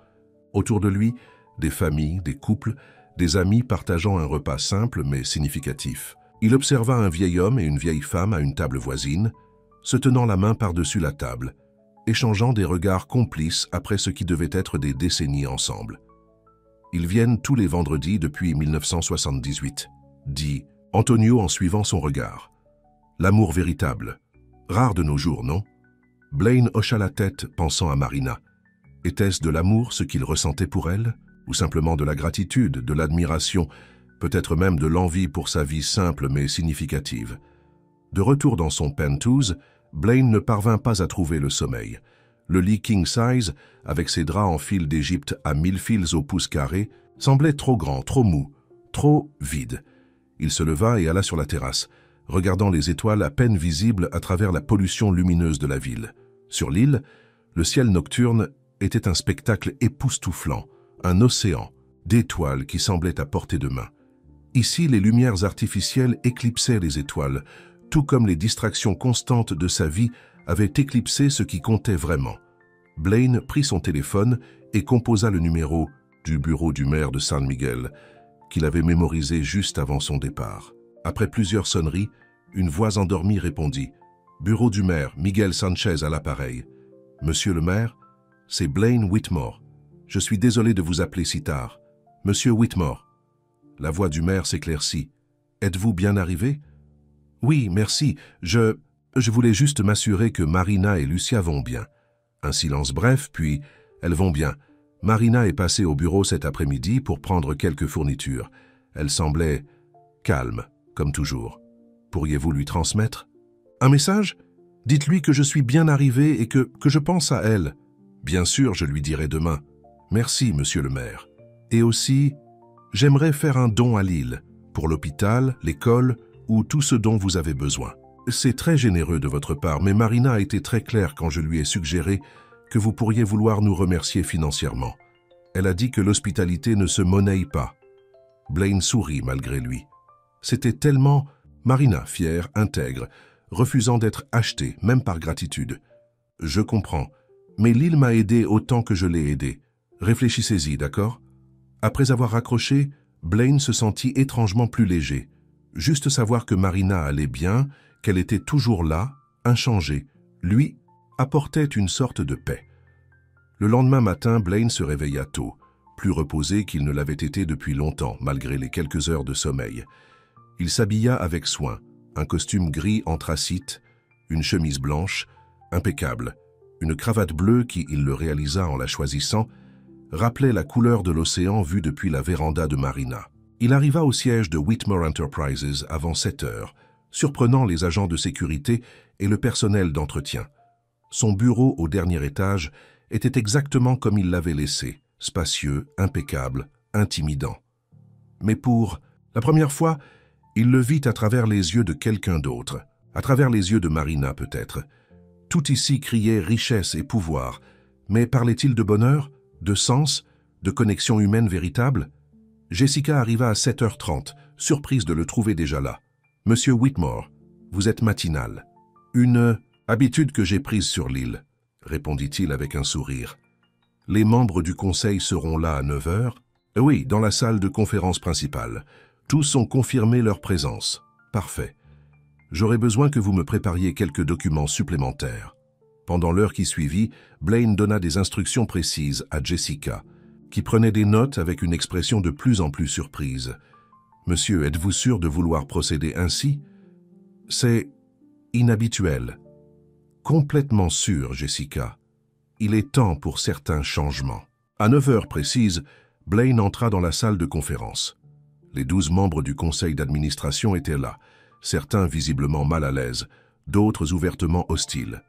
Autour de lui, des familles, des couples, des amis partageant un repas simple mais significatif. Il observa un vieil homme et une vieille femme à une table voisine, se tenant la main par-dessus la table, échangeant des regards complices après ce qui devait être des décennies ensemble. Ils viennent tous les vendredis depuis 1978, dit Antonio en suivant son regard. L'amour véritable. Rare de nos jours, non? Blaine hocha la tête, pensant à Marina. Était-ce de l'amour ce qu'il ressentait pour elle? Ou simplement de la gratitude, de l'admiration, peut-être même de l'envie pour sa vie simple mais significative? De retour dans son penthouse, Blaine ne parvint pas à trouver le sommeil. Le lit king size, avec ses draps en fil d'Égypte à 1000 fils au pouce carré, semblait trop grand, trop mou, trop vide. Il se leva et alla sur la terrasse, regardant les étoiles à peine visibles à travers la pollution lumineuse de la ville. Sur l'île, le ciel nocturne était un spectacle époustouflant, un océan d'étoiles qui semblaient à portée de main. Ici, les lumières artificielles éclipsaient les étoiles, tout comme les distractions constantes de sa vie avaient éclipsé ce qui comptait vraiment. Blaine prit son téléphone et composa le numéro du bureau du maire de San Miguel, qu'il avait mémorisé juste avant son départ. Après plusieurs sonneries, une voix endormie répondit « Bureau du maire, Miguel Sanchez à l'appareil. Monsieur le maire, c'est Blaine Whitmore. Je suis désolé de vous appeler si tard. Monsieur Whitmore. » La voix du maire s'éclaircit. « Êtes-vous bien arrivé? »« Oui, merci. Je voulais juste m'assurer que Marina et Lucia vont bien. » Un silence bref, puis « Elles vont bien. Marina est passée au bureau cet après-midi pour prendre quelques fournitures. Elle semblait calme, comme toujours. Pourriez-vous lui transmettre? »« Un message? Dites-lui que je suis bien arrivé et que je pense à elle. »« Bien sûr, je lui dirai demain. Merci, monsieur le maire. Et aussi, j'aimerais faire un don à Lille, pour l'hôpital, l'école ou tout ce dont vous avez besoin. C'est très généreux de votre part, mais Marina a été très claire quand je lui ai suggéré que vous pourriez vouloir nous remercier financièrement. Elle a dit que l'hospitalité ne se monnaie pas. » Blaine sourit malgré lui. C'était tellement Marina, fière, intègre, refusant d'être achetée, même par gratitude. « Je comprends, mais Lille m'a aidé autant que je l'ai aidé. Réfléchissez-y, d'accord ?» Après avoir raccroché, Blaine se sentit étrangement plus léger. Juste savoir que Marina allait bien, qu'elle était toujours là, inchangée, lui, apportait une sorte de paix. Le lendemain matin, Blaine se réveilla tôt, plus reposé qu'il ne l'avait été depuis longtemps, malgré les quelques heures de sommeil. Il s'habilla avec soin, un costume gris anthracite, une chemise blanche, impeccable, une cravate bleue qui, il le réalisa en la choisissant, rappelait la couleur de l'océan vu depuis la véranda de Marina. Il arriva au siège de Whitmore Enterprises avant 7 heures, surprenant les agents de sécurité et le personnel d'entretien. Son bureau au dernier étage était exactement comme il l'avait laissé, spacieux, impeccable, intimidant. Mais pour la première fois, il le vit à travers les yeux de quelqu'un d'autre, à travers les yeux de Marina peut-être. Tout ici criait richesse et pouvoir, mais parlait-il de bonheur, de sens, de connexion humaine véritable? Jessica arriva à 7h30, surprise de le trouver déjà là. « Monsieur Whitmore, vous êtes matinal. »« Une habitude que j'ai prise sur l'île, » répondit-il avec un sourire. « Les membres du conseil seront là à 9h. »« Oui, dans la salle de conférence principale. Tous ont confirmé leur présence. Parfait. J'aurais besoin que vous me prépariez quelques documents supplémentaires. » Pendant l'heure qui suivit, Blaine donna des instructions précises à Jessica, qui prenait des notes avec une expression de plus en plus surprise. « Monsieur, êtes-vous sûr de vouloir procéder ainsi? »« C'est inhabituel. »« Complètement sûr, Jessica. Il est temps pour certains changements. » À 9h précises, Blaine entra dans la salle de conférence. Les 12 membres du conseil d'administration étaient là, certains visiblement mal à l'aise, d'autres ouvertement hostiles.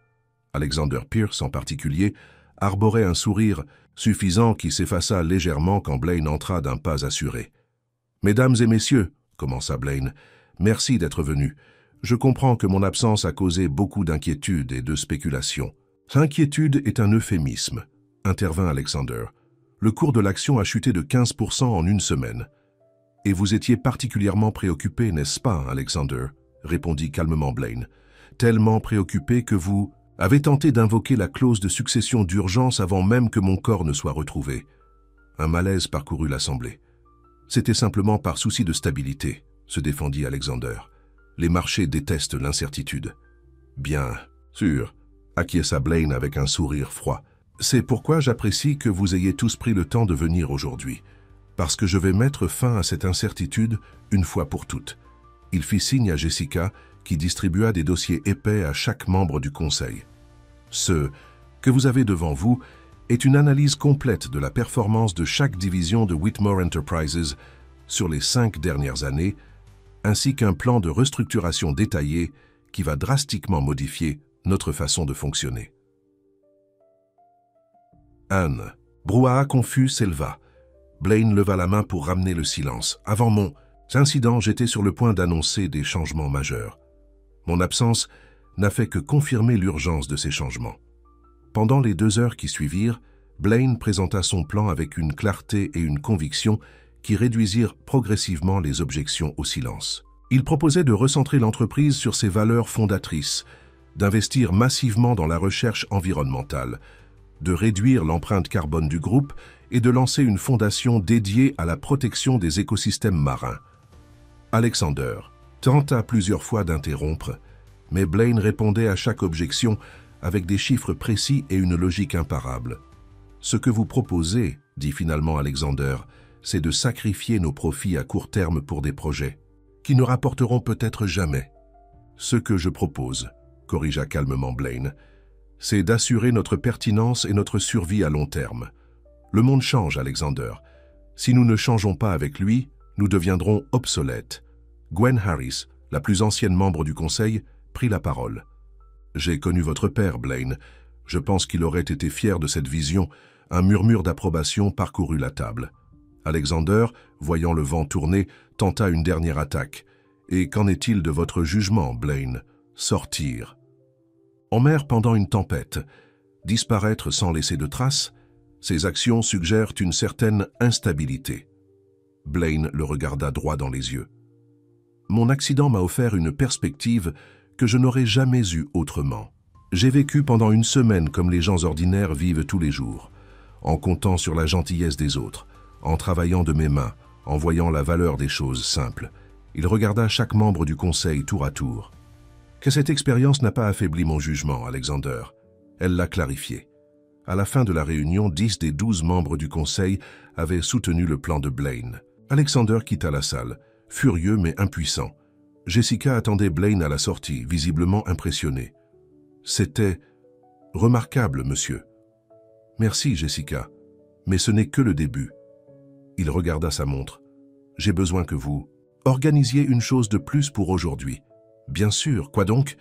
Alexander Pierce, en particulier, arborait un sourire suffisant qui s'effaça légèrement quand Blaine entra d'un pas assuré. « Mesdames et messieurs, » commença Blaine, « merci d'être venus. Je comprends que mon absence a causé beaucoup d'inquiétudes et de spéculations. »« L'inquiétude est un euphémisme, » intervint Alexander. « Le cours de l'action a chuté de 15% en une semaine. »« Et vous étiez particulièrement préoccupé, n'est-ce pas, Alexander ?» répondit calmement Blaine. « Tellement préoccupé que vous avez tenté d'invoquer la clause de succession d'urgence avant même que mon corps ne soit retrouvé. » Un malaise parcourut l'assemblée. « C'était simplement par souci de stabilité, » se défendit Alexander. « Les marchés détestent l'incertitude. »« Bien sûr, » acquiesça Blaine avec un sourire froid. « C'est pourquoi j'apprécie que vous ayez tous pris le temps de venir aujourd'hui, parce que je vais mettre fin à cette incertitude une fois pour toutes. » Il fit signe à Jessica, qui distribua des dossiers épais à chaque membre du conseil. « Ce que vous avez devant vous est une analyse complète de la performance de chaque division de Whitmore Enterprises sur les 5 dernières années, ainsi qu'un plan de restructuration détaillé qui va drastiquement modifier notre façon de fonctionner. » Un brouhaha confus s'éleva. Blaine leva la main pour ramener le silence. « Avant mon incident, j'étais sur le point d'annoncer des changements majeurs. Mon absence n'a fait que confirmer l'urgence de ces changements. » Pendant les 2 heures qui suivirent, Blaine présenta son plan avec une clarté et une conviction qui réduisirent progressivement les objections au silence. Il proposait de recentrer l'entreprise sur ses valeurs fondatrices, d'investir massivement dans la recherche environnementale, de réduire l'empreinte carbone du groupe et de lancer une fondation dédiée à la protection des écosystèmes marins. Alexander tenta plusieurs fois d'interrompre, mais Blaine répondait à chaque objection avec des chiffres précis et une logique imparable. « Ce que vous proposez, dit finalement Alexander, c'est de sacrifier nos profits à court terme pour des projets qui ne rapporteront peut-être jamais. Ce que je propose, corrigea calmement Blaine, c'est d'assurer notre pertinence et notre survie à long terme. Le monde change, Alexander. Si nous ne changeons pas avec lui, nous deviendrons obsolètes. » Gwen Harris, la plus ancienne membre du conseil, prit la parole. « J'ai connu votre père, Blaine. Je pense qu'il aurait été fier de cette vision. » Un murmure d'approbation parcourut la table. Alexander, voyant le vent tourner, tenta une dernière attaque. « Et qu'en est-il de votre jugement, Blaine ? Sortir. » En mer pendant une tempête, disparaître sans laisser de traces, ces actions suggèrent une certaine instabilité. Blaine le regarda droit dans les yeux. « Mon accident m'a offert une perspective que je n'aurais jamais eue autrement. J'ai vécu pendant une semaine comme les gens ordinaires vivent tous les jours, en comptant sur la gentillesse des autres, en travaillant de mes mains, en voyant la valeur des choses simples. » Il regarda chaque membre du conseil tour à tour. « Que cette expérience n'a pas affaibli mon jugement, Alexander. Elle l'a clarifié. » À la fin de la réunion, 10 des 12 membres du conseil avaient soutenu le plan de Blaine. Alexander quitta la salle, furieux mais impuissant. Jessica attendait Blaine à la sortie, visiblement impressionnée. « C'était remarquable, monsieur. »« Merci, Jessica, mais ce n'est que le début. » Il regarda sa montre. « J'ai besoin que vous organisiez une chose de plus pour aujourd'hui. »« Bien sûr, quoi donc ? » ?»«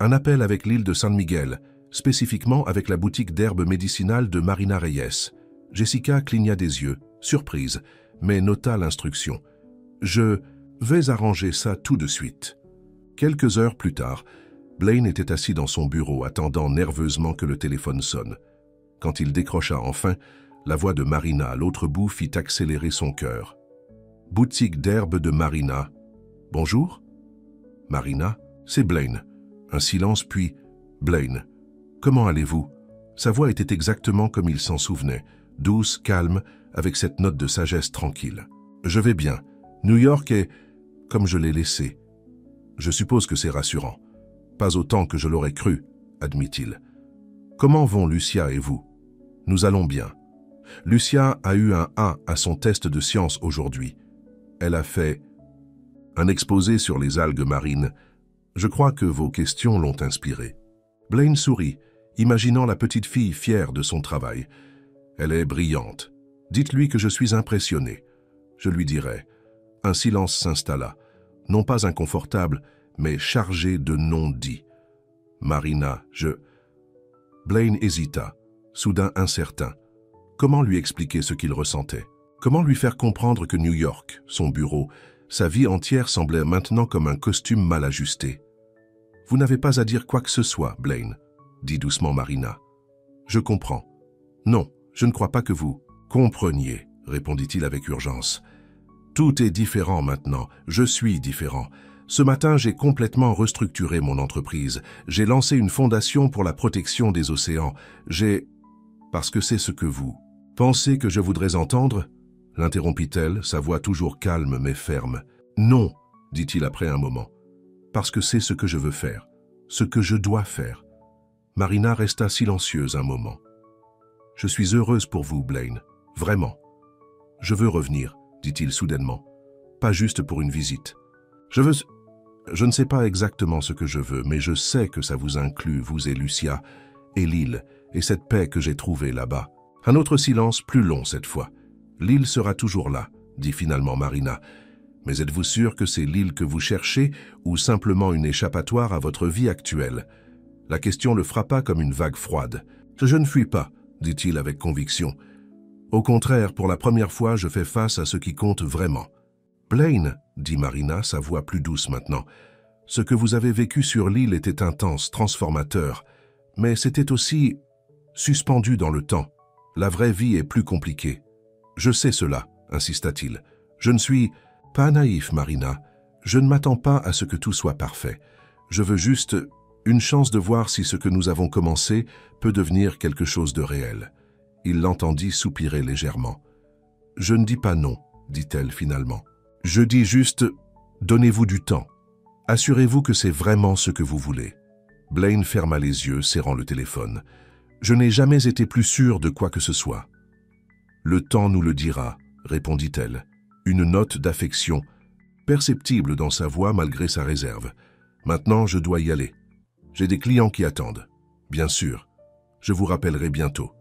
Un appel avec l'île de San Miguel, spécifiquement avec la boutique d'herbes médicinales de Marina Reyes. » Jessica cligna des yeux, surprise, mais nota l'instruction. « Je vais arranger ça tout de suite. » Quelques heures plus tard, Blaine était assis dans son bureau, attendant nerveusement que le téléphone sonne. Quand il décrocha enfin, la voix de Marina à l'autre bout fit accélérer son cœur. « Boutique d'herbes de Marina. Bonjour ? » « Marina, c'est Blaine. » Un silence puis « Blaine, comment allez-vous » Sa voix était exactement comme il s'en souvenait, douce, calme, avec cette note de sagesse tranquille. « Je vais bien. New York est comme je l'ai laissé. Je suppose que c'est rassurant. Pas autant que je l'aurais cru, admit-il. Comment vont Lucia et vous ? Nous allons bien. Lucia a eu un 1 à son test de sciences aujourd'hui. Elle a fait un exposé sur les algues marines. Je crois que vos questions l'ont inspirée. » Blaine sourit, imaginant la petite fille fière de son travail. « Elle est brillante. Dites-lui que je suis impressionné. » Je lui dirai. Un silence s'installa, non pas inconfortable, mais chargé de non-dits. « Marina, je... » Blaine hésita, soudain incertain. Comment lui expliquer ce qu'il ressentait? Comment lui faire comprendre que New York, son bureau, sa vie entière semblait maintenant comme un costume mal ajusté? « Vous n'avez pas à dire quoi que ce soit, Blaine, » dit doucement Marina. « Je comprends. Non, je ne crois pas que vous compreniez, » répondit-il avec urgence. « Tout est différent maintenant. Je suis différent. Ce matin, j'ai complètement restructuré mon entreprise. J'ai lancé une fondation pour la protection des océans. J'ai... Parce que c'est ce que vous pensez que je voudrais entendre ?» l'interrompit-elle, sa voix toujours calme mais ferme. « Non, » dit-il après un moment. « Parce que c'est ce que je veux faire, ce que je dois faire. » Marina resta silencieuse un moment. « Je suis heureuse pour vous, Blaine, vraiment. Je veux revenir, » dit-il soudainement. « Pas juste pour une visite. Je ne sais pas exactement ce que je veux, mais je sais que ça vous inclut, vous et Lucia, et l'île, et cette paix que j'ai trouvée là-bas. » Un autre silence, plus long cette fois. « L'île sera toujours là, » dit finalement Marina. « Mais êtes-vous sûr que c'est l'île que vous cherchez ou simplement une échappatoire à votre vie actuelle ?» La question le frappa comme une vague froide. « Je ne fuis pas, » dit-il avec conviction. « Au contraire, pour la première fois, je fais face à ce qui compte vraiment. »« Blaine, » dit Marina, sa voix plus douce maintenant, « ce que vous avez vécu sur l'île était intense, transformateur, mais c'était aussi suspendu dans le temps. La vraie vie est plus compliquée. »« Je sais cela, » insista-t-il. « Je ne suis pas naïf, Marina. Je ne m'attends pas à ce que tout soit parfait. Je veux juste une chance de voir si ce que nous avons commencé peut devenir quelque chose de réel. » Il l'entendit soupirer légèrement. « Je ne dis pas non, » dit-elle finalement. « Je dis juste, donnez-vous du temps. Assurez-vous que c'est vraiment ce que vous voulez. » Blaine ferma les yeux, serrant le téléphone. « Je n'ai jamais été plus sûr de quoi que ce soit. »« Le temps nous le dira, » répondit-elle. Une note d'affection, perceptible dans sa voix malgré sa réserve. « Maintenant, je dois y aller. J'ai des clients qui attendent. Bien sûr. Je vous rappellerai bientôt. »«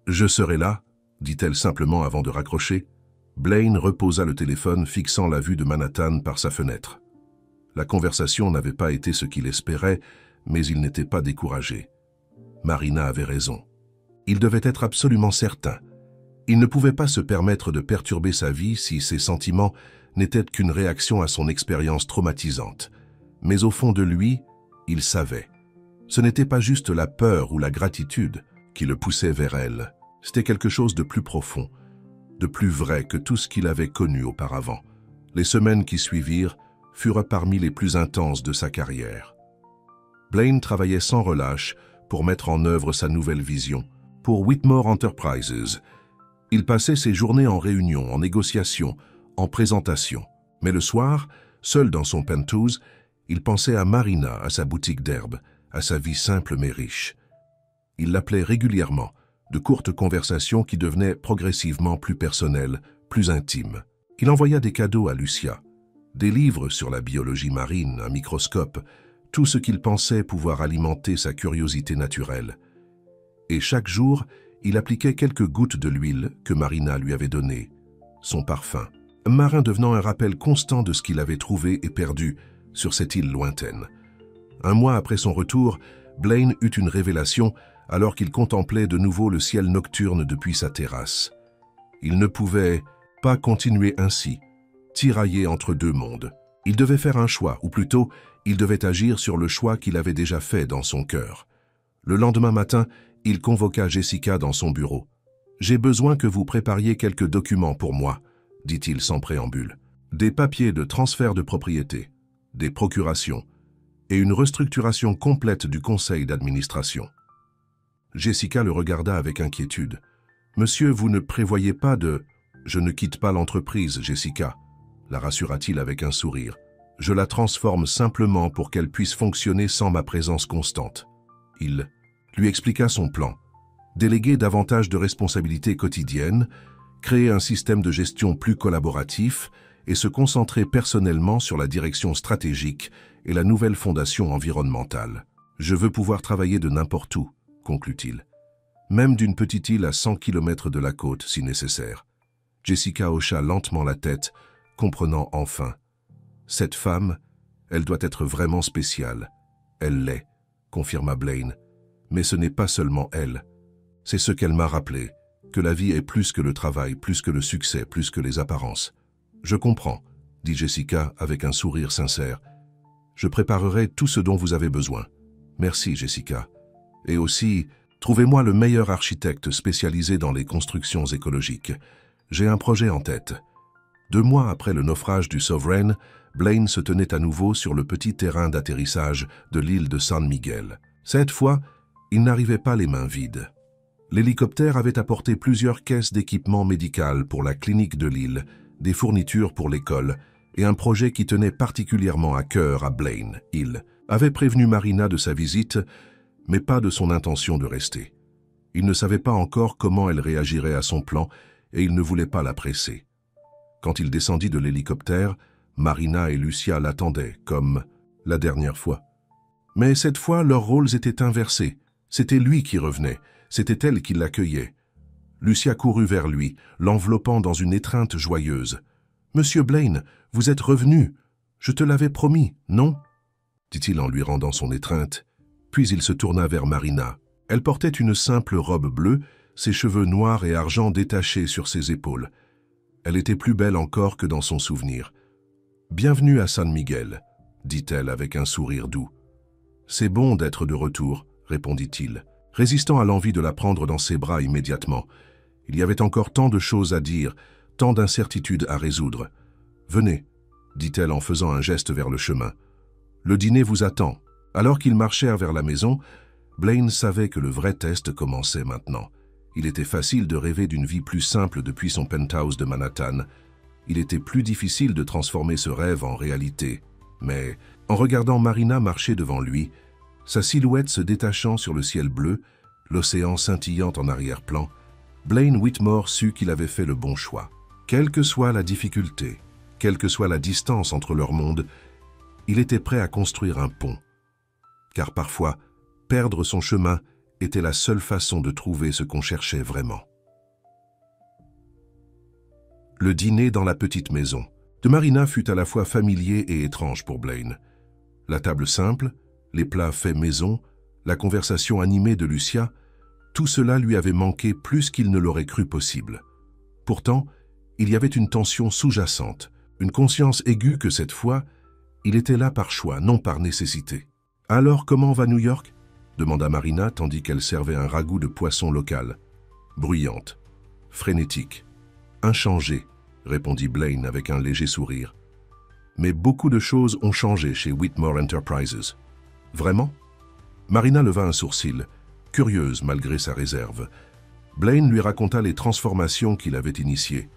Je serai là, » dit-elle simplement avant de raccrocher. Blaine reposa le téléphone, fixant la vue de Manhattan par sa fenêtre. La conversation n'avait pas été ce qu'il espérait, mais il n'était pas découragé. Marina avait raison. Il devait être absolument certain. Il ne pouvait pas se permettre de perturber sa vie si ses sentiments n'étaient qu'une réaction à son expérience traumatisante. Mais au fond de lui, il savait. Ce n'était pas juste la peur ou la gratitude qui le poussait vers elle. C'était quelque chose de plus profond, de plus vrai que tout ce qu'il avait connu auparavant. Les semaines qui suivirent furent parmi les plus intenses de sa carrière. Blaine travaillait sans relâche pour mettre en œuvre sa nouvelle vision. Pour Whitmore Enterprises, il passait ses journées en réunion, en négociation, en présentation. Mais le soir, seul dans son penthouse, il pensait à Marina, à sa boutique d'herbe, à sa vie simple mais riche. Il l'appelait régulièrement, de courtes conversations qui devenaient progressivement plus personnelles, plus intimes. Il envoya des cadeaux à Lucia, des livres sur la biologie marine, un microscope, tout ce qu'il pensait pouvoir alimenter sa curiosité naturelle. Et chaque jour, il appliquait quelques gouttes de l'huile que Marina lui avait donnée, son parfum, marin devenant un rappel constant de ce qu'il avait trouvé et perdu sur cette île lointaine. Un mois après son retour, Blaine eut une révélation alors qu'il contemplait de nouveau le ciel nocturne depuis sa terrasse. Il ne pouvait pas continuer ainsi, tiraillé entre deux mondes. Il devait faire un choix, ou plutôt, il devait agir sur le choix qu'il avait déjà fait dans son cœur. Le lendemain matin, il convoqua Jessica dans son bureau. « J'ai besoin que vous prépariez quelques documents pour moi, » dit-il sans préambule. Des papiers de transfert de propriété, des procurations et une restructuration complète du conseil d'administration. Jessica le regarda avec inquiétude. « Monsieur, vous ne prévoyez pas de... »« Je ne quitte pas l'entreprise, Jessica, » la rassura-t-il avec un sourire. « Je la transforme simplement pour qu'elle puisse fonctionner sans ma présence constante. » Il lui expliqua son plan. Déléguer davantage de responsabilités quotidiennes, créer un système de gestion plus collaboratif et se concentrer personnellement sur la direction stratégique et la nouvelle fondation environnementale. « Je veux pouvoir travailler de n'importe où, » conclut-il. « Même d'une petite île à 100 km de la côte, si nécessaire. » Jessica hocha lentement la tête, comprenant enfin. « Cette femme, elle doit être vraiment spéciale. »« Elle l'est, » confirma Blaine. « Mais ce n'est pas seulement elle. C'est ce qu'elle m'a rappelé, que la vie est plus que le travail, plus que le succès, plus que les apparences. »« Je comprends, » dit Jessica avec un sourire sincère. « Je préparerai tout ce dont vous avez besoin. Merci, Jessica. Et aussi, trouvez-moi le meilleur architecte spécialisé dans les constructions écologiques. J'ai un projet en tête. » 2 mois après le naufrage du Sovereign, Blaine se tenait à nouveau sur le petit terrain d'atterrissage de l'île de San Miguel. Cette fois, il n'arrivait pas les mains vides. L'hélicoptère avait apporté plusieurs caisses d'équipement médical pour la clinique de l'île, des fournitures pour l'école et un projet qui tenait particulièrement à cœur à Blaine. Il avait prévenu Marina de sa visite, mais pas de son intention de rester. Il ne savait pas encore comment elle réagirait à son plan et il ne voulait pas la presser. Quand il descendit de l'hélicoptère, Marina et Lucia l'attendaient, comme la dernière fois. Mais cette fois, leurs rôles étaient inversés. C'était lui qui revenait, c'était elle qui l'accueillait. Lucia courut vers lui, l'enveloppant dans une étreinte joyeuse. « Monsieur Blaine, vous êtes revenu. Je te l'avais promis, non ?» dit-il en lui rendant son étreinte. Puis il se tourna vers Marina. Elle portait une simple robe bleue, ses cheveux noirs et argent détachés sur ses épaules. Elle était plus belle encore que dans son souvenir. « Bienvenue à San Miguel, » dit-elle avec un sourire doux. « C'est bon d'être de retour, » répondit-il, résistant à l'envie de la prendre dans ses bras immédiatement. Il y avait encore tant de choses à dire, tant d'incertitudes à résoudre. « Venez, dit-elle en faisant un geste vers le chemin. « Le dîner vous attend. » Alors qu'ils marchèrent vers la maison, Blaine savait que le vrai test commençait maintenant. Il était facile de rêver d'une vie plus simple depuis son penthouse de Manhattan. Il était plus difficile de transformer ce rêve en réalité. Mais, en regardant Marina marcher devant lui, sa silhouette se détachant sur le ciel bleu, l'océan scintillant en arrière-plan, Blaine Whitmore sut qu'il avait fait le bon choix. Quelle que soit la difficulté, quelle que soit la distance entre leurs mondes, il était prêt à construire un pont. Car parfois, perdre son chemin était la seule façon de trouver ce qu'on cherchait vraiment. Le dîner dans la petite maison de Marina fut à la fois familier et étrange pour Blaine. La table simple, les plats faits maison, la conversation animée de Lucia, tout cela lui avait manqué plus qu'il ne l'aurait cru possible. Pourtant, il y avait une tension sous-jacente, une conscience aiguë que cette fois, il était là par choix, non par nécessité. « Alors, comment va New York ?» demanda Marina tandis qu'elle servait un ragoût de poisson local. Bruyante, frénétique, inchangée, répondit Blaine avec un léger sourire. Mais beaucoup de choses ont changé chez Whitmore Enterprises. Vraiment? Marina leva un sourcil, curieuse malgré sa réserve. Blaine lui raconta les transformations qu'il avait initiées.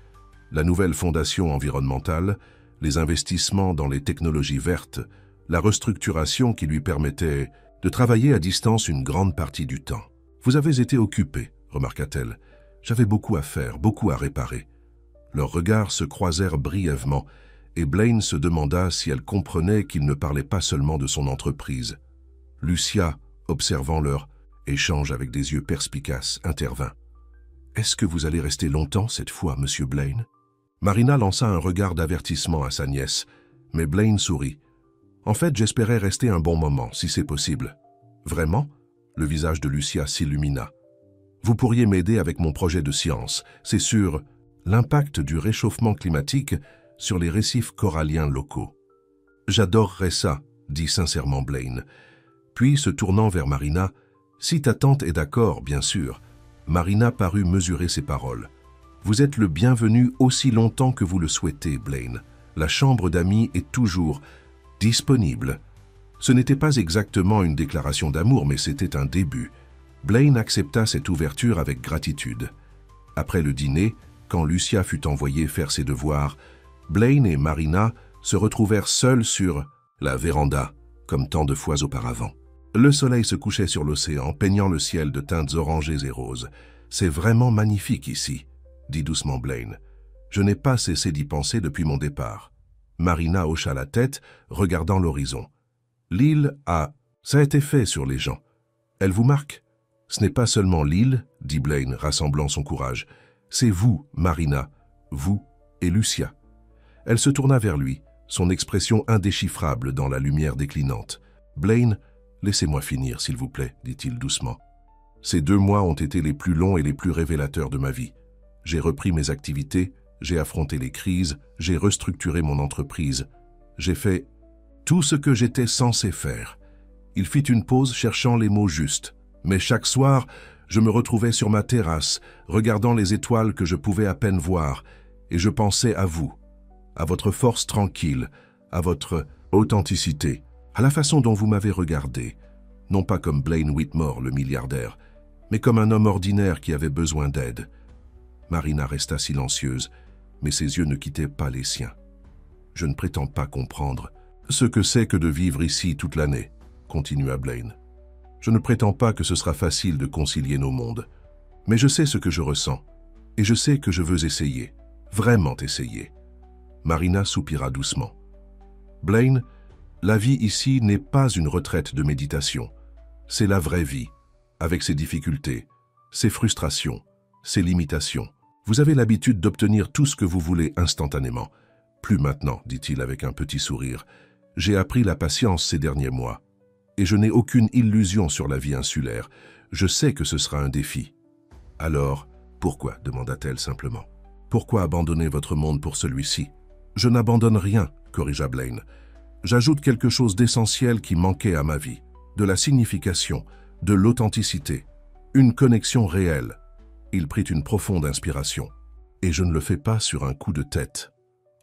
La nouvelle fondation environnementale, les investissements dans les technologies vertes, la restructuration qui lui permettait de travailler à distance une grande partie du temps. « Vous avez été occupé, remarqua-t-elle. J'avais beaucoup à faire, beaucoup à réparer. » Leurs regards se croisèrent brièvement et Blaine se demanda si elle comprenait qu'il ne parlait pas seulement de son entreprise. Lucia, observant leur échange avec des yeux perspicaces, intervint. « Est-ce que vous allez rester longtemps cette fois, monsieur Blaine ?» Marina lança un regard d'avertissement à sa nièce, mais Blaine sourit. « En fait, j'espérais rester un bon moment, si c'est possible. »« Vraiment ?» Le visage de Lucia s'illumina. « Vous pourriez m'aider avec mon projet de science. C'est sur l'impact du réchauffement climatique sur les récifs coralliens locaux. »« J'adorerais ça, » dit sincèrement Blaine. Puis, se tournant vers Marina, « Si ta tante est d'accord, bien sûr. » Marina parut mesurer ses paroles. « Vous êtes le bienvenu aussi longtemps que vous le souhaitez, Blaine. La chambre d'amis est toujours disponible. » Ce n'était pas exactement une déclaration d'amour, mais c'était un début. Blaine accepta cette ouverture avec gratitude. Après le dîner, quand Lucia fut envoyée faire ses devoirs, Blaine et Marina se retrouvèrent seuls sur la véranda, comme tant de fois auparavant. Le soleil se couchait sur l'océan, peignant le ciel de teintes orangées et roses. « C'est vraiment magnifique ici, » dit doucement Blaine. « Je n'ai pas cessé d'y penser depuis mon départ. » Marina hocha la tête, regardant l'horizon. « L'île a... ça a été fait sur les gens. Elle vous marque ? » « Ce n'est pas seulement l'île, » dit Blaine, rassemblant son courage. « C'est vous, Marina, vous et Lucia. » Elle se tourna vers lui, son expression indéchiffrable dans la lumière déclinante. « Blaine, laissez-moi finir, s'il vous plaît, » dit-il doucement. « Ces 2 mois ont été les plus longs et les plus révélateurs de ma vie. J'ai repris mes activités, j'ai affronté les crises, j'ai restructuré mon entreprise. J'ai fait tout ce que j'étais censé faire. » Il fit une pause cherchant les mots justes. Mais chaque soir, je me retrouvais sur ma terrasse, regardant les étoiles que je pouvais à peine voir, et je pensais à vous, à votre force tranquille, à votre authenticité, à la façon dont vous m'avez regardé, non pas comme Blaine Whitmore, le milliardaire, mais comme un homme ordinaire qui avait besoin d'aide. Marina resta silencieuse, mais ses yeux ne quittaient pas les siens. « Je ne prétends pas comprendre ce que c'est que de vivre ici toute l'année, » continua Blaine. Je ne prétends pas que ce sera facile de concilier nos mondes, mais je sais ce que je ressens, et je sais que je veux essayer, vraiment essayer. Marina soupira doucement. Blaine, la vie ici n'est pas une retraite de méditation, c'est la vraie vie, avec ses difficultés, ses frustrations, ses limitations. Vous avez l'habitude d'obtenir tout ce que vous voulez instantanément. Plus maintenant, dit-il avec un petit sourire. J'ai appris la patience ces derniers mois. Et je n'ai aucune illusion sur la vie insulaire. Je sais que ce sera un défi. Alors, pourquoi, demanda-t-elle simplement. Pourquoi abandonner votre monde pour celui-ci? Je n'abandonne rien, corrigea Blaine. J'ajoute quelque chose d'essentiel qui manquait à ma vie, de la signification, de l'authenticité, une connexion réelle. Il prit une profonde inspiration. Et je ne le fais pas sur un coup de tête.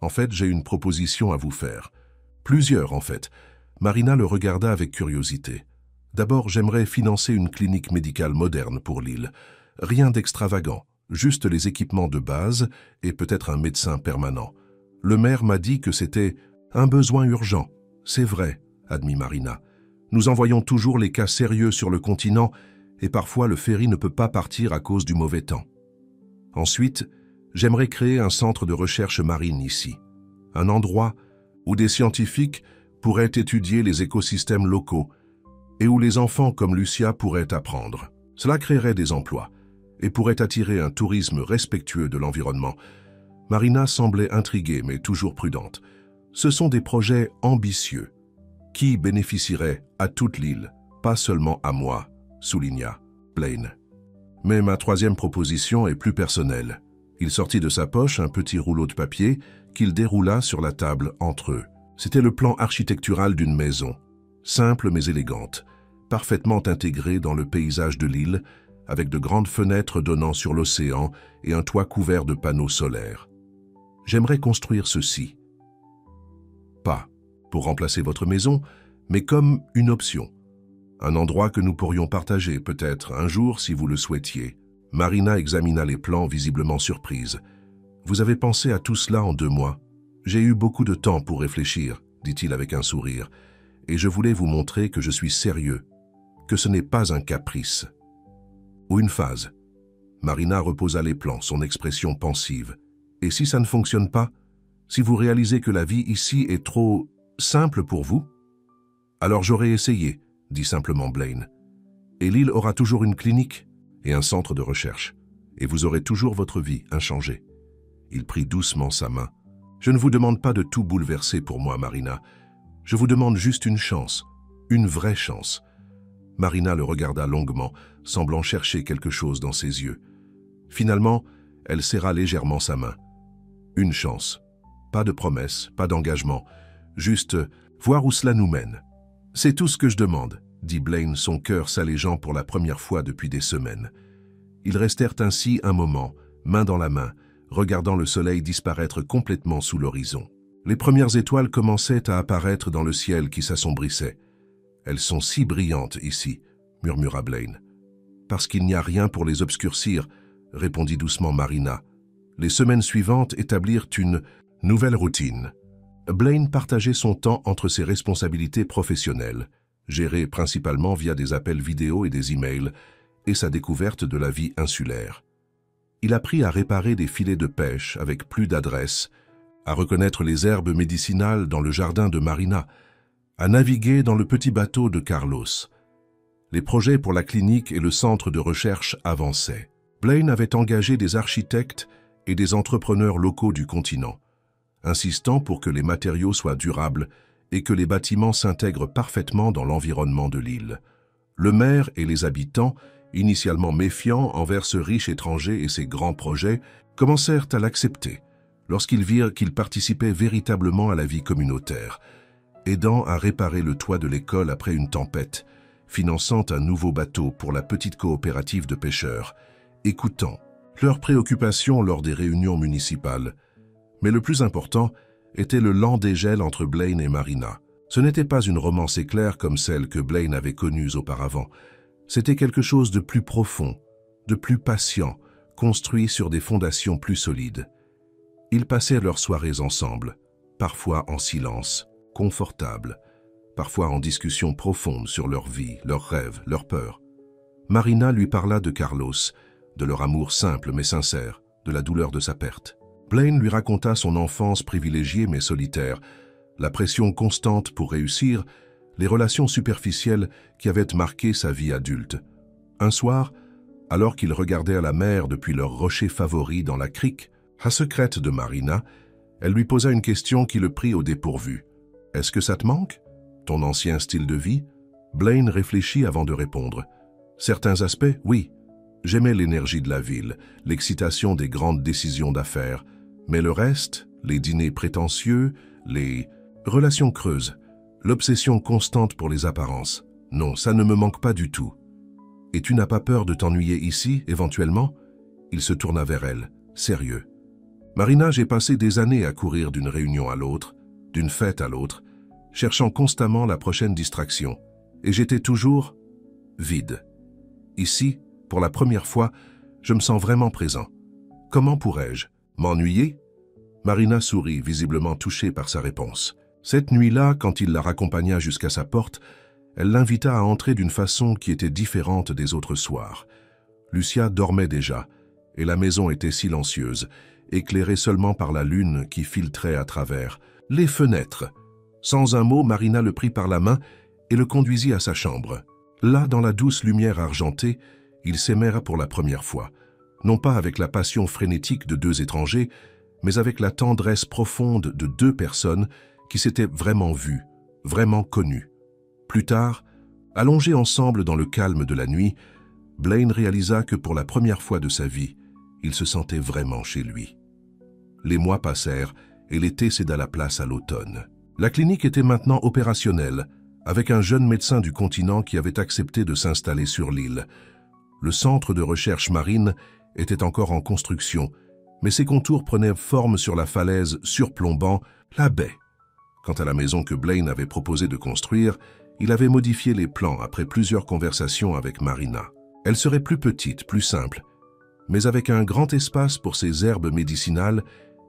En fait, j'ai une proposition à vous faire. Plusieurs, en fait. Marina le regarda avec curiosité. D'abord, j'aimerais financer une clinique médicale moderne pour l'île. Rien d'extravagant, juste les équipements de base et peut-être un médecin permanent. Le maire m'a dit que c'était un besoin urgent. C'est vrai, admit Marina. Nous envoyons toujours les cas sérieux sur le continent et parfois le ferry ne peut pas partir à cause du mauvais temps. Ensuite, j'aimerais créer un centre de recherche marine ici. Un endroit où des scientifiques pourraient étudier les écosystèmes locaux et où les enfants comme Lucia pourraient apprendre. Cela créerait des emplois et pourrait attirer un tourisme respectueux de l'environnement. Marina semblait intriguée mais toujours prudente. Ce sont des projets ambitieux qui bénéficieraient à toute l'île, pas seulement à moi, souligna Blaine. Mais ma troisième proposition est plus personnelle. Il sortit de sa poche un petit rouleau de papier qu'il déroula sur la table entre eux. C'était le plan architectural d'une maison, simple mais élégante, parfaitement intégrée dans le paysage de l'île, avec de grandes fenêtres donnant sur l'océan et un toit couvert de panneaux solaires. J'aimerais construire ceci. Pas pour remplacer votre maison, mais comme une option. Un endroit que nous pourrions partager, peut-être, un jour si vous le souhaitiez. Marina examina les plans visiblement surprise. « Vous avez pensé à tout cela en 2 mois. J'ai eu beaucoup de temps pour réfléchir, dit-il avec un sourire, et je voulais vous montrer que je suis sérieux, que ce n'est pas un caprice. Ou une phase. » Marina reposa les plans, son expression pensive. « Et si ça ne fonctionne pas? Si vous réalisez que la vie ici est trop simple pour vous? Alors j'aurais essayé, dit simplement Blaine. Et l'île aura toujours une clinique et un centre de recherche. Et vous aurez toujours votre vie inchangée. Il prit doucement sa main. Je ne vous demande pas de tout bouleverser pour moi, Marina. Je vous demande juste une chance, une vraie chance. Marina le regarda longuement, semblant chercher quelque chose dans ses yeux. Finalement, elle serra légèrement sa main. Une chance. Pas de promesse, pas d'engagement. Juste voir où cela nous mène. C'est tout ce que je demande, dit Blaine, son cœur s'allégeant pour la première fois depuis des semaines. Ils restèrent ainsi un moment, main dans la main, regardant le soleil disparaître complètement sous l'horizon. Les premières étoiles commençaient à apparaître dans le ciel qui s'assombrissait. « Elles sont si brillantes ici, » murmura Blaine. « Parce qu'il n'y a rien pour les obscurcir, » répondit doucement Marina. Les semaines suivantes établirent une nouvelle routine. Blaine partageait son temps entre ses responsabilités professionnelles, gérées principalement via des appels vidéo et des emails, et sa découverte de la vie insulaire. Il apprit à réparer des filets de pêche avec plus d'adresse, à reconnaître les herbes médicinales dans le jardin de Marina, à naviguer dans le petit bateau de Carlos. Les projets pour la clinique et le centre de recherche avançaient. Blaine avait engagé des architectes et des entrepreneurs locaux du continent, insistant pour que les matériaux soient durables et que les bâtiments s'intègrent parfaitement dans l'environnement de l'île. Le maire et les habitants, initialement méfiants envers ce riche étranger et ses grands projets, commencèrent à l'accepter lorsqu'ils virent qu'il participait véritablement à la vie communautaire, aidant à réparer le toit de l'école après une tempête, finançant un nouveau bateau pour la petite coopérative de pêcheurs, écoutant leurs préoccupations lors des réunions municipales. Mais le plus important était le lent dégel entre Blaine et Marina. Ce n'était pas une romance éclair comme celle que Blaine avait connue auparavant. C'était quelque chose de plus profond, de plus patient, construit sur des fondations plus solides. Ils passaient leurs soirées ensemble, parfois en silence, confortables, parfois en discussion profonde sur leur vie, leurs rêves, leurs peurs. Marina lui parla de Carlos, de leur amour simple mais sincère, de la douleur de sa perte. Blaine lui raconta son enfance privilégiée mais solitaire, la pression constante pour réussir, les relations superficielles qui avaient marqué sa vie adulte. Un soir, alors qu'ils regardaient la mer depuis leur rocher favori dans la crique, à secrète de Marina, elle lui posa une question qui le prit au dépourvu. « Est-ce que ça te manque, ton ancien style de vie ?» Blaine réfléchit avant de répondre. « Certains aspects, oui. J'aimais l'énergie de la ville, l'excitation des grandes décisions d'affaires, mais le reste, les dîners prétentieux, les relations creuses, l'obsession constante pour les apparences, non, ça ne me manque pas du tout. Et tu n'as pas peur de t'ennuyer ici, éventuellement ?» Il se tourna vers elle, sérieux. Marina, j'ai passé des années à courir d'une réunion à l'autre, d'une fête à l'autre, cherchant constamment la prochaine distraction, et j'étais toujours vide. Ici, pour la première fois, je me sens vraiment présent. Comment pourrais-je m'ennuyer? Marina sourit, visiblement touchée par sa réponse. Cette nuit-là, quand il la raccompagna jusqu'à sa porte, elle l'invita à entrer d'une façon qui était différente des autres soirs. Lucia dormait déjà, et la maison était silencieuse, éclairée seulement par la lune qui filtrait à travers les fenêtres. Sans un mot, Marina le prit par la main et le conduisit à sa chambre. Là, dans la douce lumière argentée, ils s'aimèrent pour la première fois, non pas avec la passion frénétique de deux étrangers, mais avec la tendresse profonde de deux personnes qui s'étaient vraiment vues, vraiment connues. Plus tard, allongés ensemble dans le calme de la nuit, Blaine réalisa que pour la première fois de sa vie, il se sentait vraiment chez lui. Les mois passèrent et l'été céda la place à l'automne. La clinique était maintenant opérationnelle, avec un jeune médecin du continent qui avait accepté de s'installer sur l'île. Le centre de recherche marine était encore en construction, mais ses contours prenaient forme sur la falaise surplombant la baie. Quant à la maison que Blaine avait proposé de construire, il avait modifié les plans après plusieurs conversations avec Marina. Elle serait plus petite, plus simple, mais avec un grand espace pour ses herbes médicinales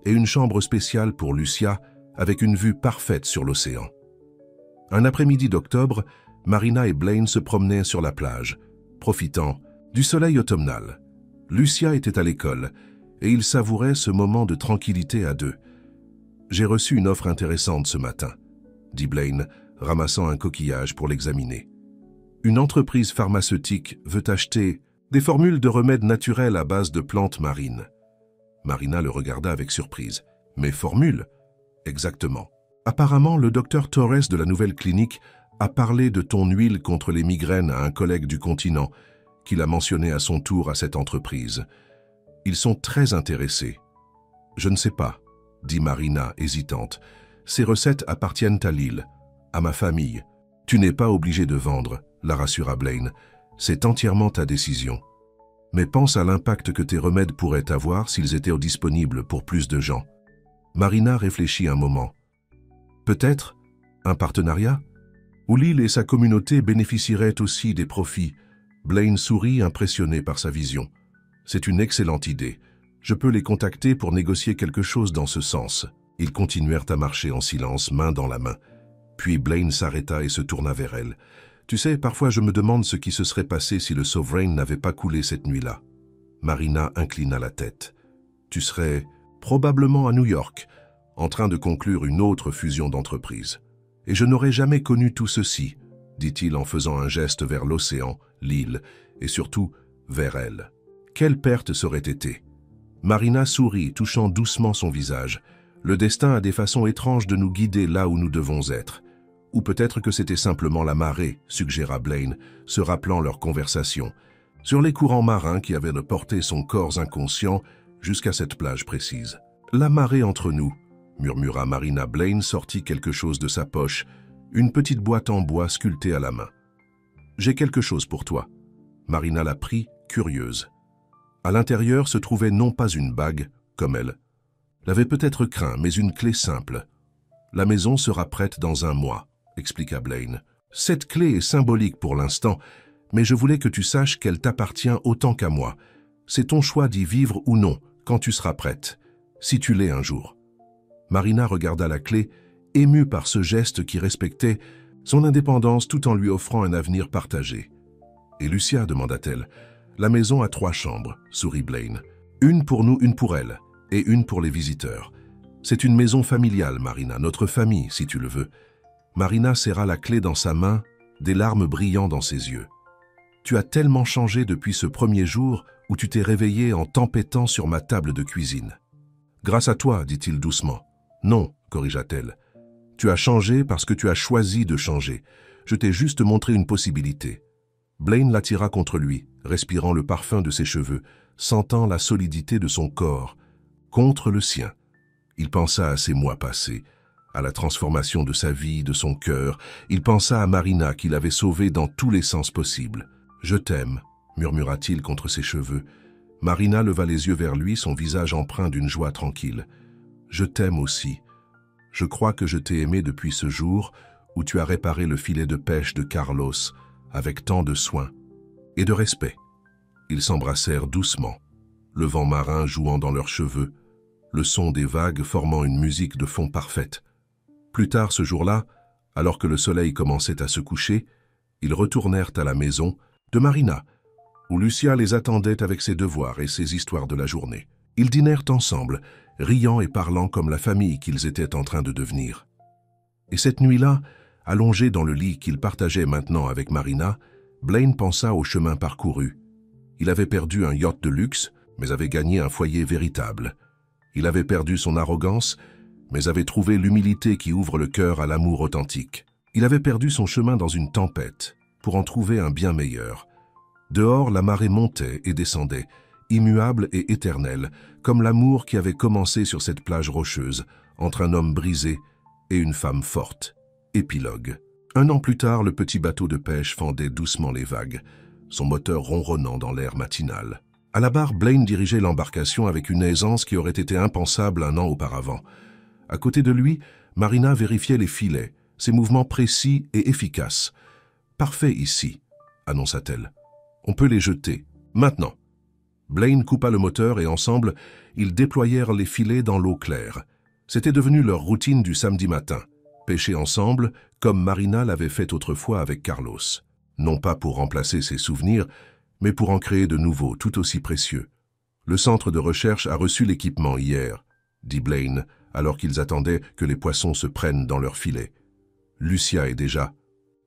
et une chambre spéciale pour Lucia avec une vue parfaite sur l'océan. Un après-midi d'octobre, Marina et Blaine se promenaient sur la plage, profitant du soleil automnal. Lucia était à l'école et ils savouraient ce moment de tranquillité à deux. « J'ai reçu une offre intéressante ce matin », dit Blaine, ramassant un coquillage pour l'examiner. Une entreprise pharmaceutique veut acheter des formules de remèdes naturels à base de plantes marines. Marina le regarda avec surprise. « Mes formules ?» ?»« Exactement. Apparemment, le docteur Torres de la nouvelle clinique a parlé de ton huile contre les migraines à un collègue du continent, qu'il a mentionné à son tour à cette entreprise. Ils sont très intéressés. »« Je ne sais pas, » dit Marina, hésitante. « Ces recettes appartiennent à l'île, à ma famille. Tu n'es pas obligé de vendre, » la rassura Blaine. « C'est entièrement ta décision. Mais pense à l'impact que tes remèdes pourraient avoir s'ils étaient disponibles pour plus de gens. » Marina réfléchit un moment. « Peut-être un partenariat où l'île et sa communauté bénéficieraient aussi des profits. » Blaine sourit, impressionné par sa vision. « C'est une excellente idée. Je peux les contacter pour négocier quelque chose dans ce sens. » Ils continuèrent à marcher en silence, main dans la main. Puis Blaine s'arrêta et se tourna vers elle. « Tu sais, parfois je me demande ce qui se serait passé si le Sovereign n'avait pas coulé cette nuit-là. » Marina inclina la tête. « Tu serais probablement à New York, en train de conclure une autre fusion d'entreprises. Et je n'aurais jamais connu tout ceci, dit-il en faisant un geste vers l'océan, l'île, et surtout vers elle. Quelle perte ça aurait été ?» Marina sourit, touchant doucement son visage. « Le destin a des façons étranges de nous guider là où nous devons être. Ou peut-être que c'était simplement la marée, suggéra Blaine, se rappelant leur conversation, sur les courants marins qui avaient porté son corps inconscient jusqu'à cette plage précise. La marée entre nous, murmura Marina. Blaine sortit quelque chose de sa poche, une petite boîte en bois sculptée à la main. J'ai quelque chose pour toi. Marina la prit, curieuse. À l'intérieur se trouvait non pas une bague, comme elle. L'avait peut-être craint, mais une clé simple. La maison sera prête dans un mois, expliqua Blaine. Cette clé est symbolique pour l'instant, mais je voulais que tu saches qu'elle t'appartient autant qu'à moi. C'est ton choix d'y vivre ou non, quand tu seras prête, si tu l'es un jour. Marina regarda la clé, émue par ce geste qui respectait son indépendance tout en lui offrant un avenir partagé. « Et Lucia ?» demanda-t-elle. « La maison a 3 chambres, sourit Blaine. Une pour nous, une pour elle, et une pour les visiteurs. C'est une maison familiale, Marina, notre famille, si tu le veux. » Marina serra la clé dans sa main, des larmes brillant dans ses yeux. « Tu as tellement changé depuis ce premier jour où tu t'es réveillée en tempêtant sur ma table de cuisine. »« Grâce à toi, dit-il doucement. »« Non, corrigea-t-elle. Tu as changé parce que tu as choisi de changer. Je t'ai juste montré une possibilité. » Blaine l'attira contre lui, respirant le parfum de ses cheveux, sentant la solidité de son corps, contre le sien. Il pensa à ces mois passés, à la transformation de sa vie, de son cœur. Il pensa à Marina qu'il avait sauvée dans tous les sens possibles. « Je t'aime », murmura-t-il contre ses cheveux, Marina leva les yeux vers lui, son visage empreint d'une joie tranquille. « Je t'aime aussi. Je crois que je t'ai aimé depuis ce jour où tu as réparé le filet de pêche de Carlos avec tant de soin et de respect. » Ils s'embrassèrent doucement, le vent marin jouant dans leurs cheveux, le son des vagues formant une musique de fond parfaite. Plus tard ce jour-là, alors que le soleil commençait à se coucher, ils retournèrent à la maison de Marina, où Lucia les attendait avec ses devoirs et ses histoires de la journée. Ils dînèrent ensemble, riant et parlant comme la famille qu'ils étaient en train de devenir. Et cette nuit-là, allongé dans le lit qu'il partageait maintenant avec Marina, Blaine pensa au chemin parcouru. Il avait perdu un yacht de luxe, mais avait gagné un foyer véritable. Il avait perdu son arrogance, mais avait trouvé l'humilité qui ouvre le cœur à l'amour authentique. Il avait perdu son chemin dans une tempête, pour en trouver un bien meilleur. Dehors, la marée montait et descendait, immuable et éternelle, comme l'amour qui avait commencé sur cette plage rocheuse, entre un homme brisé et une femme forte. Épilogue. 1 an plus tard, le petit bateau de pêche fendait doucement les vagues, son moteur ronronnant dans l'air matinal. À la barre, Blaine dirigeait l'embarcation avec une aisance qui aurait été impensable 1 an auparavant. À côté de lui, Marina vérifiait les filets, ses mouvements précis et efficaces. « Parfait ici », annonça-t-elle. « On peut les jeter, maintenant. » Blaine coupa le moteur et ensemble, ils déployèrent les filets dans l'eau claire. C'était devenu leur routine du samedi matin, pêcher ensemble comme Marina l'avait fait autrefois avec Carlos. Non pas pour remplacer ses souvenirs, mais pour en créer de nouveaux tout aussi précieux. « Le centre de recherche a reçu l'équipement hier », dit Blaine, alors qu'ils attendaient que les poissons se prennent dans leurs filets. Lucia est déjà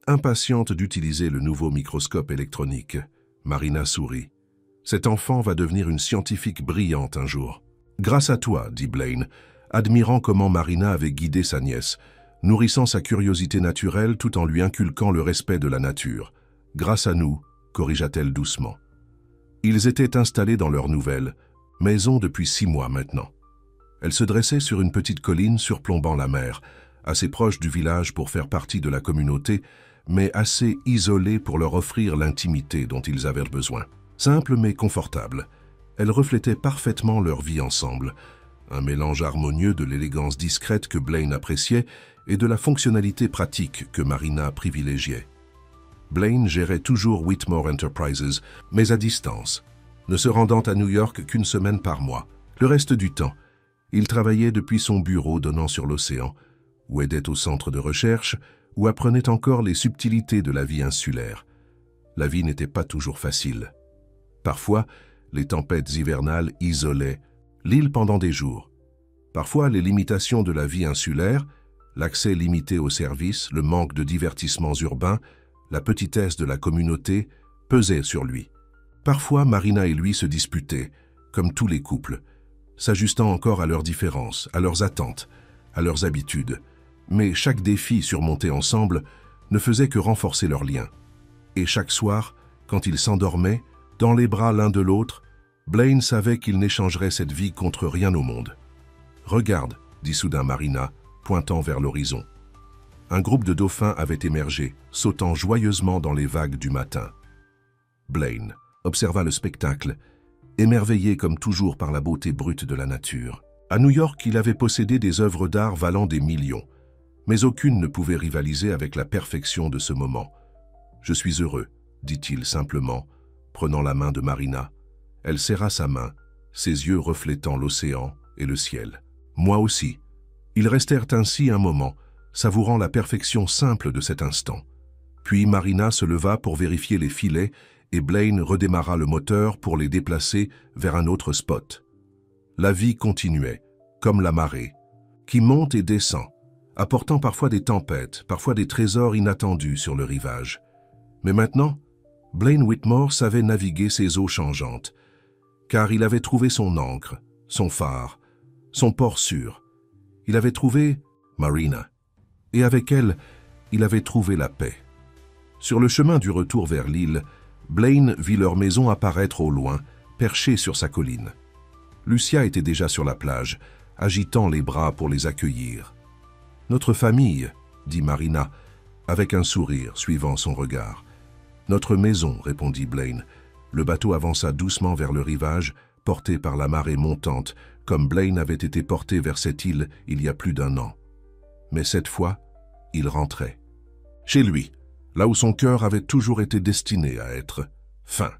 impatiente d'utiliser le nouveau microscope électronique. Marina sourit. « Cet enfant va devenir une scientifique brillante un jour. »« Grâce à toi, » dit Blaine, admirant comment Marina avait guidé sa nièce, nourrissant sa curiosité naturelle tout en lui inculquant le respect de la nature. « Grâce à nous, » corrigea-t-elle doucement. Ils étaient installés dans leur nouvelle maison depuis 6 mois maintenant. Elle se dressait sur une petite colline surplombant la mer, assez proche du village pour faire partie de la communauté, mais assez isolée pour leur offrir l'intimité dont ils avaient besoin. Simple mais confortable, elle reflétait parfaitement leur vie ensemble, un mélange harmonieux de l'élégance discrète que Blaine appréciait et de la fonctionnalité pratique que Marina privilégiait. Blaine gérait toujours Whitmore Enterprises, mais à distance, ne se rendant à New York qu'1 semaine par mois. Le reste du temps, il travaillait depuis son bureau donnant sur l'océan, ou aidait au centre de recherche, ou apprenait encore les subtilités de la vie insulaire. La vie n'était pas toujours facile. Parfois, les tempêtes hivernales isolaient l'île pendant des jours. Parfois, les limitations de la vie insulaire, l'accès limité aux services, le manque de divertissements urbains, la petitesse de la communauté, pesaient sur lui. Parfois, Marina et lui se disputaient, comme tous les couples, s'ajustant encore à leurs différences, à leurs attentes, à leurs habitudes. Mais chaque défi surmonté ensemble ne faisait que renforcer leur lien. Et chaque soir, quand ils s'endormaient, dans les bras l'un de l'autre, Blaine savait qu'il n'échangerait cette vie contre rien au monde. « Regarde », dit soudain Marina, pointant vers l'horizon. Un groupe de dauphins avait émergé, sautant joyeusement dans les vagues du matin. Blaine observa le spectacle, émerveillé comme toujours par la beauté brute de la nature. À New York, il avait possédé des œuvres d'art valant des millions, mais aucune ne pouvait rivaliser avec la perfection de ce moment. « Je suis heureux », dit-il simplement, prenant la main de Marina. Elle serra sa main, ses yeux reflétant l'océan et le ciel. « Moi aussi. » Ils restèrent ainsi un moment, savourant la perfection simple de cet instant. Puis Marina se leva pour vérifier les filets et Blaine redémarra le moteur pour les déplacer vers un autre spot. La vie continuait, comme la marée, qui monte et descend, apportant parfois des tempêtes, parfois des trésors inattendus sur le rivage. Mais maintenant, Blaine Whitmore savait naviguer ces eaux changeantes, car il avait trouvé son ancre, son phare, son port sûr. Il avait trouvé Marina, et avec elle, il avait trouvé la paix. Sur le chemin du retour vers l'île, Blaine vit leur maison apparaître au loin, perchée sur sa colline. Lucia était déjà sur la plage, agitant les bras pour les accueillir. « Notre famille », dit Marina, avec un sourire suivant son regard. « Notre maison », répondit Blaine, Le bateau avança doucement vers le rivage, porté par la marée montante, comme Blaine avait été porté vers cette île il y a plus d'1 an. Mais cette fois, il rentrait. Chez lui, là où son cœur avait toujours été destiné à être. Fin.